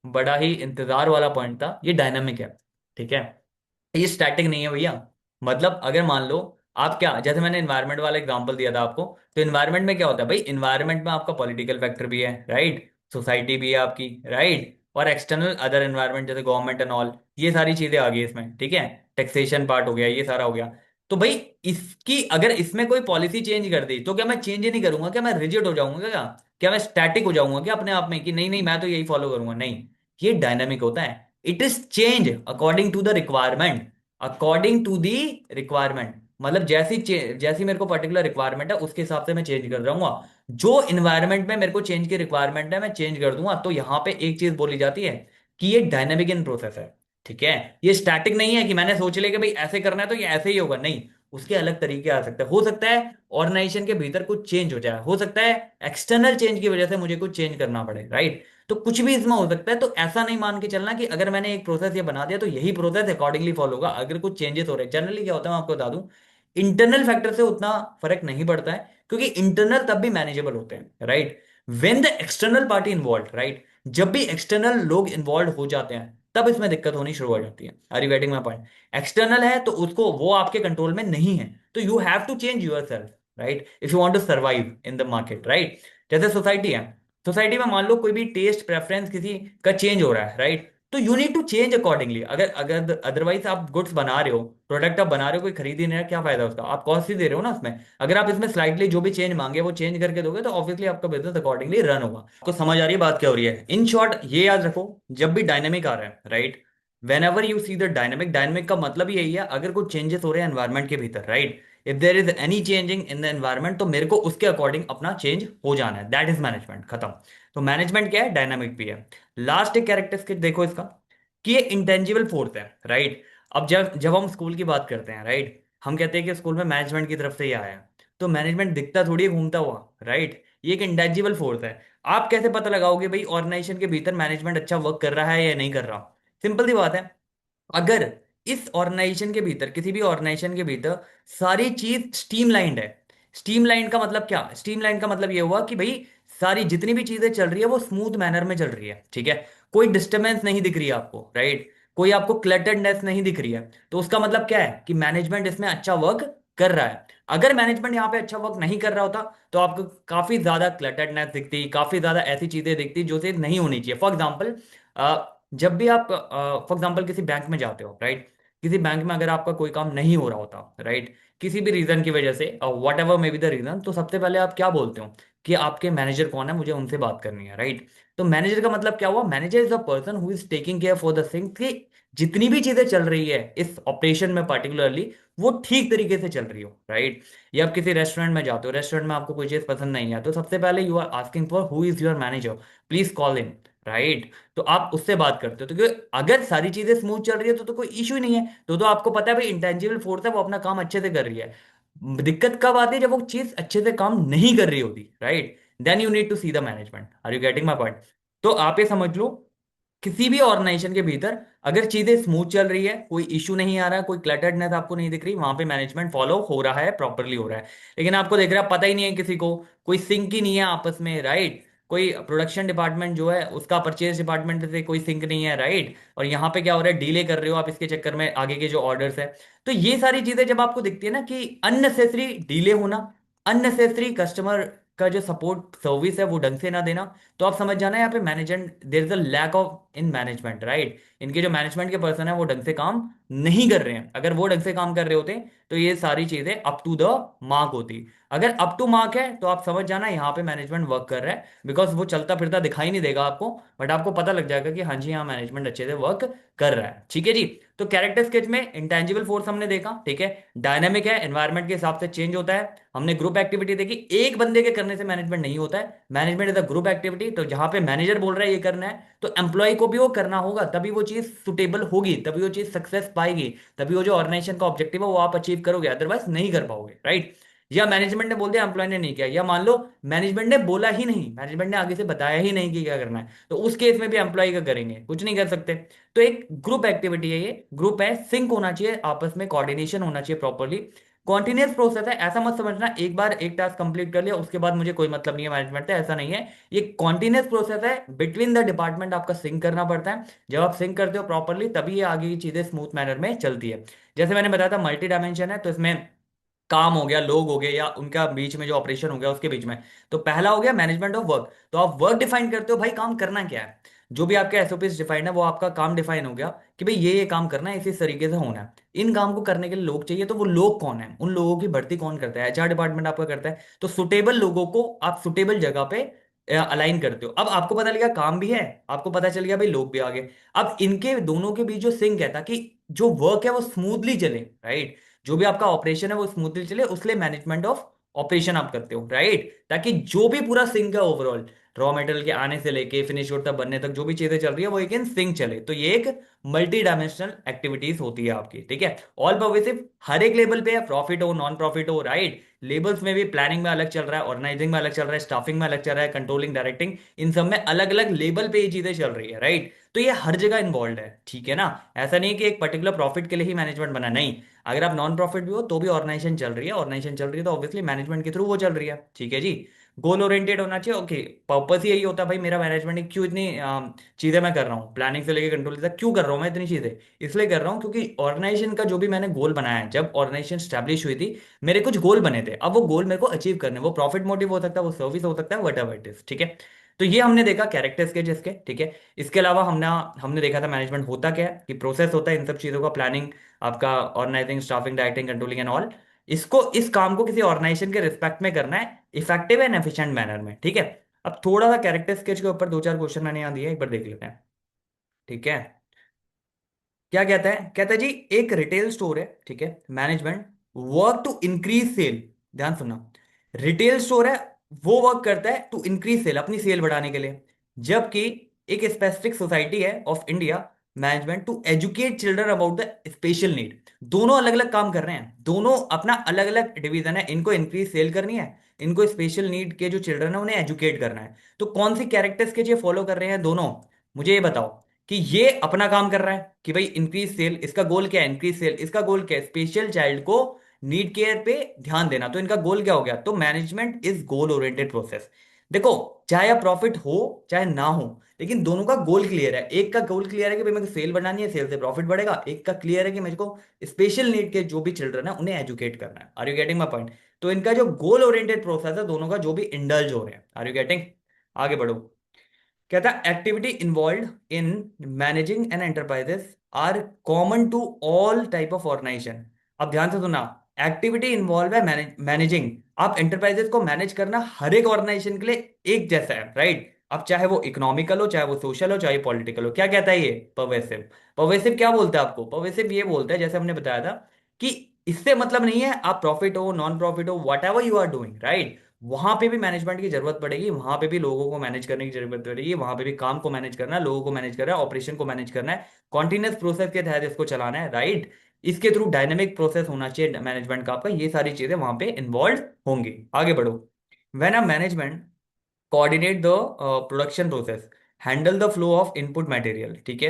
बड़ा ही इंतजार वाला पॉइंट था, ये डायनामिक है। ठीक है, ये स्टैटिक नहीं है भैया। मतलब अगर मान लो आप, क्या जैसे मैंने इन्वायरमेंट वाला एग्जांपल दिया था आपको, तो इन्वायरमेंट में क्या होता है भाई, इन्वायरमेंट में आपका पॉलिटिकल फैक्टर भी है, राइट, सोसाइटी भी है आपकी, राइट, और एक्सटर्नल अदर इन्वायरमेंट जैसे गवर्नमेंट एंड ऑल, ये सारी चीजें आ गई इसमें। ठीक है, टैक्सेशन पार्ट हो गया, ये सारा हो गया। तो भाई इसकी अगर इसमें कोई पॉलिसी चेंज कर दी तो क्या मैं चेंज ही नहीं करूंगा, क्या मैं रिजिड हो जाऊंगा, क्या मैं स्टैटिक हो जाऊंगा क्या अपने आप में कि नहीं नहीं मैं तो यही फॉलो करूंगा? नहीं, ये डायनामिक होता है। It is change according to the requirement, according to the requirement. मतलब जैसी मेरे को पर्टिकुलर रिक्वायरमेंट है उसके हिसाब से मैं चेंज कर रहा हूँ। जो इन्वायरमेंट में मेरे को चेंज की रिक्वायरमेंट है मैं चेंज कर दूंगा। तो यहां पे एक चीज बोली जाती है कि ये डायनेमिक इन प्रोसेस है। ठीक है, ये स्टैटिक नहीं है कि मैंने सोच लिया कि भाई ऐसे करना है तो ये ऐसे ही होगा, नहीं, उसके अलग तरीके आ सकते हैं। हो सकता है ऑर्गेनाइजेशन के भीतर कुछ चेंज हो जाए, हो सकता है एक्सटर्नल चेंज की वजह से मुझे कुछ चेंज करना पड़े, राइट। तो कुछ भी इसमें हो सकता है। तो ऐसा नहीं मान के चलना कि अगर मैंने एक प्रोसेस ये बना दिया तो यही प्रोसेस अकॉर्डिंगली फॉलो होगा। अगर कुछ चेंजेस हो रहे हैं, जनरली क्या होता है मैं आपको बता दूं, इंटरनल फैक्टर से उतना फर्क नहीं पड़ता है, क्योंकि इंटरनल तब भी मैनेजेबल होते हैं, right, when the external party involve, right. जब भी एक्सटर्नल लोग इन्वॉल्व हो जाते हैं तब इसमें दिक्कत होनी शुरू हो जाती है। Are you getting my point? External है तो उसको, वो आपके कंट्रोल में नहीं है, तो you have to change yourself, right, if you want to survive in the market, right. जैसे सोसाइटी है, सोसाइटी में मान लो कोई भी टेस्ट प्रेफरेंस किसी का चेंज हो रहा है, राइट, तो you need to change accordingly. अगर अगर अदरवाइज आप गुड्स बना रहे हो, प्रोडक्ट आप बना रहे हो, कोई खरीद ही नहीं रहा, क्या फायदा उसका? आप कॉस्ट ही दे रहे हो ना उसमें। अगर आप इसमें स्लाइटली जो भी चेंज मांगे वो चेंज करके दोगे तो ऑब्वियसली आपका बिजनेस अकॉर्डिंगली रन होगा। आपको समझ आ रही है बात क्या हो रही है? इन शॉर्ट ये याद रखो, जब भी डायनेमिक आ रहा है, right, when ever you see the dynamic, dynamic का मतलब यही है अगर कुछ चेंजेस हो रहे हैं एनवायरमेंट के भीतर, right, if there is any changing in the environment तो मेरे को उसके अकॉर्डिंग अपना चेंज हो जाना है, दैट इज मैनेजमेंट, खत्म। तो मैनेजमेंट क्या है? डायनामिक भी है। लास्ट एक कैरेक्टरिस्टिक देखो इसका, कि ये इंटेंजिबल फोर्स है, राइट। अब जब जब हम स्कूल की बात करते हैं, राइट, हम कहते हैं कि स्कूल में मैनेजमेंट की तरफ से ये आया है, तो मैनेजमेंट दिखता थोड़ी है घूमता हुआ, राइट, ये एक इंटेंजिबल फोर्स है। आप कैसे पता लगाओगे भाई ऑर्गेनाइजेशन के भीतर मैनेजमेंट अच्छा वर्क कर रहा है या नहीं कर रहा? सिंपल सी बात है, अगर इस ऑर्गेनाइजेशन के भीतर, किसी भी ऑर्गेनाइजेशन के भीतर सारी चीज स्ट्रीमलाइंड है, स्ट्रीमलाइन का मतलब क्या? स्ट्रीमलाइन का मतलब ये हुआ कि भाई सारी जितनी भी चीजें चल रही है वो स्मूथ मैनर में चल रही है, ठीक है, कोई डिस्टरबेंस नहीं दिख रही है आपको, राइट, कोई आपको क्लटर्डनेस नहीं दिख रही है, तो उसका मतलब क्या है कि मैनेजमेंट इसमें अच्छा वर्क कर रहा है। अगर मैनेजमेंट यहाँ पे अच्छा वर्क नहीं कर रहा होता तो आपको काफी ज्यादा क्लटर्डनेस दिखती, काफी ज्यादा ऐसी चीजें दिखती जो चीज नहीं होनी चाहिए। फॉर एग्जाम्पल, जब भी आप फॉर एग्जाम्पल किसी बैंक में जाते हो, राइट, किसी बैंक में अगर आपका कोई काम नहीं हो रहा होता, राइट, किसी भी रीजन की वजह से, whatever may be the reason, तो सबसे पहले आप क्या बोलते हो कि आपके मैनेजर कौन है, मुझे उनसे बात करनी है, राइट। तो मैनेजर का मतलब क्या हुआ? Manager is a person who is taking care for the things कि जितनी भी चीजें चल रही है इस ऑपरेशन में पर्टिकुलरली, वो ठीक तरीके से चल रही हो, राइट। या आप किसी रेस्टोरेंट में जाते हो, रेस्टोरेंट में आपको कोई चीज पसंद नहीं है, तो सबसे पहले you are asking for who is your manager, please call him, right. तो आप उससे बात करते हो, तो क्योंकि अगर सारी चीजें स्मूथ चल रही है तो कोई इशू ही नहीं है, तो आपको पता है भाई इंटेंजिबल फोर्स है, वो अपना काम अच्छे से कर रही है। दिक्कत कब आती है? जब वो चीज अच्छे से काम नहीं कर रही होती, right, then you need to see the management. Are you getting my point? तो आप ये समझ लो, किसी भी ऑर्गेनाइजेशन के भीतर अगर चीजें स्मूथ चल रही है, कोई इशू नहीं आ रहा है, कोई क्लटर्डनेस आपको नहीं दिख रही, वहां पे मैनेजमेंट फॉलो हो रहा है, प्रॉपरली हो रहा है। लेकिन आपको देख रहा है पता ही नहीं है किसी को, कोई सिंक ही नहीं है आपस में, राइट, कोई प्रोडक्शन डिपार्टमेंट जो है उसका परचेज डिपार्टमेंट से कोई सिंक नहीं है, राइट, और यहाँ पे क्या हो रहा है, डीले कर रहे हो आप इसके चक्कर में आगे के जो ऑर्डर्स है। तो ये सारी चीजें जब आपको दिखती है ना कि अननेसेसरी डीले होना, अननेसेसरी कस्टमर का जो सपोर्ट सर्विस है वो ढंग से ना देना, तो आप समझ जाना यहाँ पे management, there is a lack of in management, right. इनके जो मैनेजमेंट के पर्सन है वो ढंग से काम नहीं कर रहे हैं। अगर वो ढंग से काम कर रहे होते तो ये सारी चीजें अप टू द मार्क होती। अगर अप टू मार्क है तो आप समझ जाना यहाँ पे मैनेजमेंट वर्क कर रहा है, बिकॉज वो चलता फिरता दिखाई नहीं देगा आपको, बट आपको पता लग जाएगा कि हाँ जी यहाँ मैनेजमेंट अच्छे से वर्क कर रहा है, ठीक है जी। तो कैरेक्टर स्केच में इंटेंजिबल फोर्स हमने देखा, ठीक है, डायनेमिक है, एनवायरमेंट के हिसाब से चेंज होता है। हमने ग्रुप एक्टिविटी देखी, एक बंदे के करने से मैनेजमेंट नहीं होता है, management is a group activity. तो जहां पे मैनेजर बोल रहा है ये करना है तो एम्प्लॉय को भी वो करना होगा, तभी वो चीज सुटेबल होगी, तभी वो चीज सक्सेस पाएगी, तभी वो जो ऑर्गेनाइजेशन का ऑब्जेक्टिव है वो आप अचीव करोगे, अदरवाइज नहीं कर पाओगे, राइट। या मैनेजमेंट ने बोल दिया एम्प्लॉय ने नहीं किया, या मान लो मैनेजमेंट ने बोला ही नहीं, मैनेजमेंट ने आगे से बताया ही नहीं कि क्या करना है, तो उस केस में भी एम्प्लॉय का करेंगे, कुछ नहीं कर सकते। तो एक ग्रुप एक्टिविटी है, ये ग्रुप है, सिंक होना चाहिए आपस में, कोऑर्डिनेशन होना चाहिए प्रॉपरली। कॉन्टिन्यूस प्रोसेस है, ऐसा मत समझना एक बार एक टास्क कंप्लीट कर लिया उसके बाद मुझे कोई मतलब नहीं है मैनेजमेंट से, ऐसा नहीं है। ये कॉन्टिन्यूस प्रोसेस है, बिटवीन द डिपार्टमेंट आपका सिंक करना पड़ता है। जब आप सिंक करते हो प्रॉपरली तभी ये आगे की चीजें स्मूथ मैनर में चलती है। जैसे मैंने बताया था मल्टी डायमेंशन है, तो इसमें काम हो गया, लोग हो गए, या उनका बीच में जो ऑपरेशन हो गया उसके बीच में। तो पहला हो गया मैनेजमेंट ऑफ वर्क, तो आप वर्क डिफाइन करते हो भाई काम करना क्या है। जो भी आपके एसओपीस डिफाइंड है वो आपका काम डिफाइन हो गया कि भाई ये काम करना है, इसी तरीके से होना है। इन काम को करने के लिए लोग चाहिए, तो वो लोग कौन है, उन लोगों की भर्ती कौन करता है, एचआर डिपार्टमेंट आपका करता है। तो सुटेबल लोगों को आप सुटेबल जगह पे अलाइन करते हो। अब आपको पता लगा काम भी है, आपको पता चल गया भाई लोग भी आ गए। अब इनके दोनों के बीच जो सिंक है, ताकि जो वर्क है वो स्मूथली चले, राइट, जो भी आपका ऑपरेशन है वो स्मूथली चले, उसलिए मैनेजमेंट ऑफ ऑपरेशन आप करते हो, राइट, ताकि जो भी पूरा सिंक है ओवरऑल, रॉ मटेरियल के आने से लेके फिनिश गुड तक बनने तक जो भी चीजें चल रही है वो एक इन सिंक चले। तो ये एक मल्टी डायमेंशनल एक्टिविटीज होती है आपकी, ठीक है। ऑल परवेसिव, हर एक लेवल पे है, प्रॉफिट हो नॉन प्रॉफिट हो, राइट। लेबल्स में भी प्लानिंग में अलग चल रहा है, ऑर्गेनाइजिंग में अलग चल रहा है, स्टाफिंग में अलग चल रहा है, कंट्रोलिंग डायरेक्टिंग, इन सब में अलग अलग लेवल पे ये चीजें चल रही है, राइट। तो ये हर जगह इन्वॉल्व है, ठीक है ना। ऐसा नहीं कि एक पर्टिकुलर प्रॉफिट के लिए ही मैनेजमेंट बना, नहीं। अगर आप नॉन प्रॉफिट भी हो तो भी ऑर्गेनाइजेशन चल रही है, ऑर्गेनाइजेशन चल रही है तो ऑब्वियसली मैनेजमेंट के थ्रू वो चल रही है, ठीक है जी। गोल ओरिएंटेड होना चाहिए, ओके। पर्पस ही यही होता है भाई मेरा मैनेजमेंट क्यों इतनी चीजें मैं कर रहा हूँ, प्लानिंग से लेकर कंट्रोल तक क्यों कर रहा हूँ मैं इतनी चीजें, इसलिए कर रहा हूँ क्योंकि ऑर्गेनाइजेशन का जो भी मैंने गोल बनाया है, जब ऑर्गेनाइजेशन स्टैब्लिश हुई थी मेरे कुछ गोल बने थे, अब वो गोल मेरे को अचीव करने, वो प्रॉफिट मोटिव हो सकता है, वो सर्विस हो सकता है, वट एवर इट इज, ठीक है। तो ये हमने देखा कैरेक्टर स्केच इसके, ठीक है। इसके अलावा हमने हमने देखा था मैनेजमेंट होता क्या है, कि प्रोसेस होता है इन सब चीजों का, प्लानिंग, आपका organizing, staffing, directing, controlling and all. इसको, इस काम को किसी ऑर्गेनाइजेशन के रिस्पेक्ट में करना है, इफेक्टिव एंड एफिशिएंट मैनर में, ठीक है। अब थोड़ा सा कैरेक्टर स्केच के ऊपर दो चार क्वेश्चन मैंने यहाँ दिए, एक बार देख लेते हैं, ठीक है। क्या कहता है, कहता है जी एक रिटेल स्टोर है, ठीक है, management work to increase sale, ध्यान सुनना, रिटेल स्टोर है, वो वर्क करता है टू इंक्रीज सेल, अपनी सेल बढ़ाने के लिए। जबकि एक स्पेसिफिक सोसाइटी है of India management to educate children about the special need. दोनों अलग अलग काम कर रहे हैं, दोनों अपना अलग अलग डिवीजन है, इनको इंक्रीज सेल करनी है, इनको स्पेशल नीड के जो चिल्ड्रन है उन्हें एजुकेट करना है। तो कौन सी कैरेक्टर्स के ये फॉलो कर रहे हैं दोनों, मुझे ये बताओ। कि ये अपना काम कर रहा है कि भाई इंक्रीज सेल, इसका गोल क्या है, इंक्रीज सेल, इसका गोल क्या है, स्पेशल चाइल्ड को नीड केयर पे ध्यान देना, तो इनका गोल क्या हो गया, तो management is goal oriented process. देखो, चाहे प्रॉफिट हो चाहे ना हो, लेकिन दोनों का गोल क्लियर है। एक का गोल क्लियर है कि भाई मेरे को सेल बनानी है, सेल से प्रॉफिट बढ़ेगा, एक का क्लियर है कि मेरे को स्पेशल नीड के जो भी चिल्ड्रन है उन्हें एजुकेट करना है। Are you getting my point. तो इनका जो गोल ओरिएंटेड प्रोसेस है दोनों का, जो भी इंडल्ज हो रहे हैं, आर यू गेटिंग। आगे बढ़ो। कहता है activity involve in managing an enterprises are common to all type of organization. अब ध्यान से सुना, एक्टिविटी इन्वॉल्व है मैनेजिंग, आप एंटरप्राइजेस को मैनेज करना हर एक ऑर्गेनाइजेशन के लिए एक जैसा है, राइट। अब चाहे वो इकोनॉमिकल हो, चाहे वो सोशल हो, चाहे पॉलिटिकल हो, क्या कहता है ये परवेसिव। परवेसिव क्या बोलता है आपको, परवेसिव ये बोलता है जैसे हमने बताया था कि इससे मतलब नहीं है आप प्रॉफिट हो नॉन प्रॉफिट हो whatever you are doing, right, वहां पे भी मैनेजमेंट की जरूरत पड़ेगी, वहां पे भी लोगों को मैनेज करने की जरूरत पड़ेगी, वहां पे भी काम को मैनेज करना है, लोगों को मैनेज करना है, ऑपरेशन को मैनेज करना है, कॉन्टिन्यूस प्रोसेस के तहत इसको चलाना है, राइट। इसके थ्रू डायनेमिक प्रोसेस होना चाहिए मैनेजमेंट का आपका, ये सारी चीजें वहां पे इन्वॉल्व होंगी। आगे बढ़ो। When a management coordinate the production process, handle the flow of input material, ठीक है,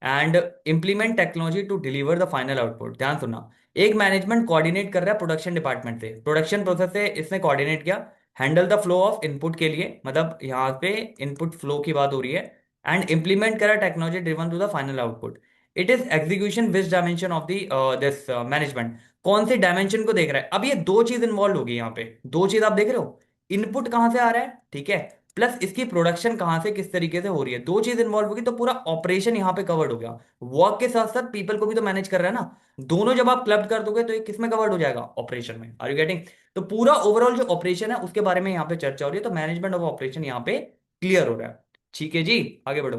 and implement technology to deliver the final output। ध्यान सुनना, एक मैनेजमेंट कोऑर्डिनेट कर रहा है प्रोडक्शन डिपार्टमेंट से, प्रोडक्शन प्रोसेस से इसने कोऑर्डिनेट किया, handle the flow of input के लिए, मतलब यहाँ पे इनपुट फ्लो की बात हो रही है, एंड इंप्लीमेंट करा technology driven to the final output. It is execution which dimension of the this management, कौन सी डायमेंशन को देख रहा है। अब ये दो चीज इन्वॉल्व होगी यहाँ पे, दो चीज आप देख रहे हो, इनपुट कहां से आ रहा है, ठीक है, प्लस इसकी प्रोडक्शन कहां से किस तरीके से हो रही है, दो चीज इन्वॉल्व होगी, तो पूरा ऑपरेशन यहां पे कवर्ड हो गया। वर्क के साथ साथ पीपल को भी तो मैनेज कर रहा है ना, दोनों जब आप क्लब कर दोगे तो ये किस में कवर्ड हो जाएगा, ऑपरेशन में। Are you getting. तो पूरा ओवरऑल जो ऑपरेशन है उसके बारे में यहाँ पे चर्चा हो रही है, तो मैनेजमेंट ऑफ ऑपरेशन यहाँ पे क्लियर हो रहा है, ठीक है जी। आगे बढ़ो।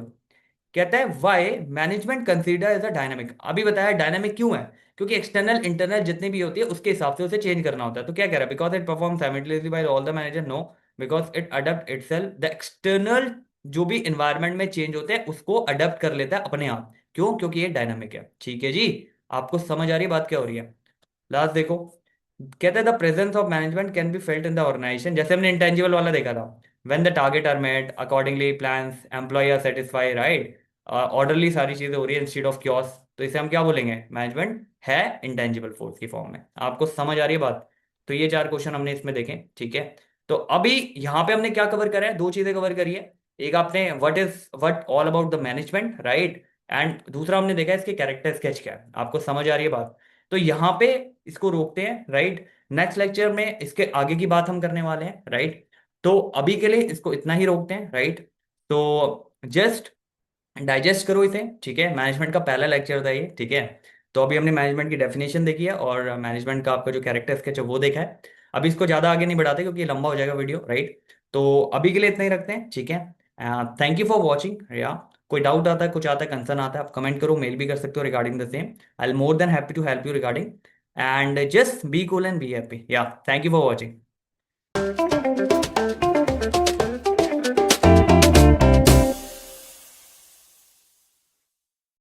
कहता है why management consider as a dynamic, अभी बताया डायनामिक क्यों है, क्योंकि एक्सटर्नल इंटरनल जितनी भी होती है उसके हिसाब से उसे चेंज करना होता है। तो क्या कह रहा है, because it perform simultaneously by all the manager, no, because it adapt itself the external, जो भी इन्वायरमेंट में चेंज होते हैं उसको अडप्ट कर लेता है अपने आप, क्यों, क्योंकि ये डायनामिक है, ठीक है जी। आपको समझ आ रही है बात क्या हो रही है। लास्ट देखो, कहता है the presence of management can be felt in the organization, जैसे हमने इंटेंजिबल वाला देखा था, when the target are met accordingly plans employ are satisfy, right, orderly सारी चीजें हो रही है इंस्टीड ऑफ क्योस, तो इसे हम क्या बोलेंगे, मैनेजमेंट है इंटेंजिबल फोर्स की फॉर्म में। आपको समझ आ रही है बात? तो ये 4 क्वेश्चन हमने इसमें देखे, ठीक है। तो अभी यहाँ पे हमने क्या कवर करा है, 2 चीजें कवर करी है। एक आपने what all about the management, right, and दूसरा हमने देखा है इसके कैरेक्टर स्केच क्या है। आपको समझ आ रही है बात? तो यहाँ पे इसको रोकते हैं, राइट। नेक्स्ट लेक्चर में इसके आगे की बात हम करने वाले हैं, राइट। तो अभी के लिए इसको इतना ही रोकते हैं, राइट। तो जस्ट डाइजेस्ट करो इसे, ठीक है। मैनेजमेंट का पहला लेक्चर था ये, ठीक है। तो अभी हमने मैनेजमेंट की डेफिनेशन देखी है और मैनेजमेंट का आपका जो कैरेक्टर स्केच है वो देखा है। अभी इसको ज़्यादा आगे नहीं बढ़ाते क्योंकि ये लंबा हो जाएगा वीडियो, राइट। तो अभी के लिए इतना ही रखते हैं, ठीक है। Thank you for watching. या कोई डाउट आता है, कुछ आता है, कंसर्न आता है, आप कमेंट करो, मेल भी कर सकते हो regarding the same. I'll more than happy to help you regarding, and just be cool and be happy. या थैंक यू फॉर वॉचिंग।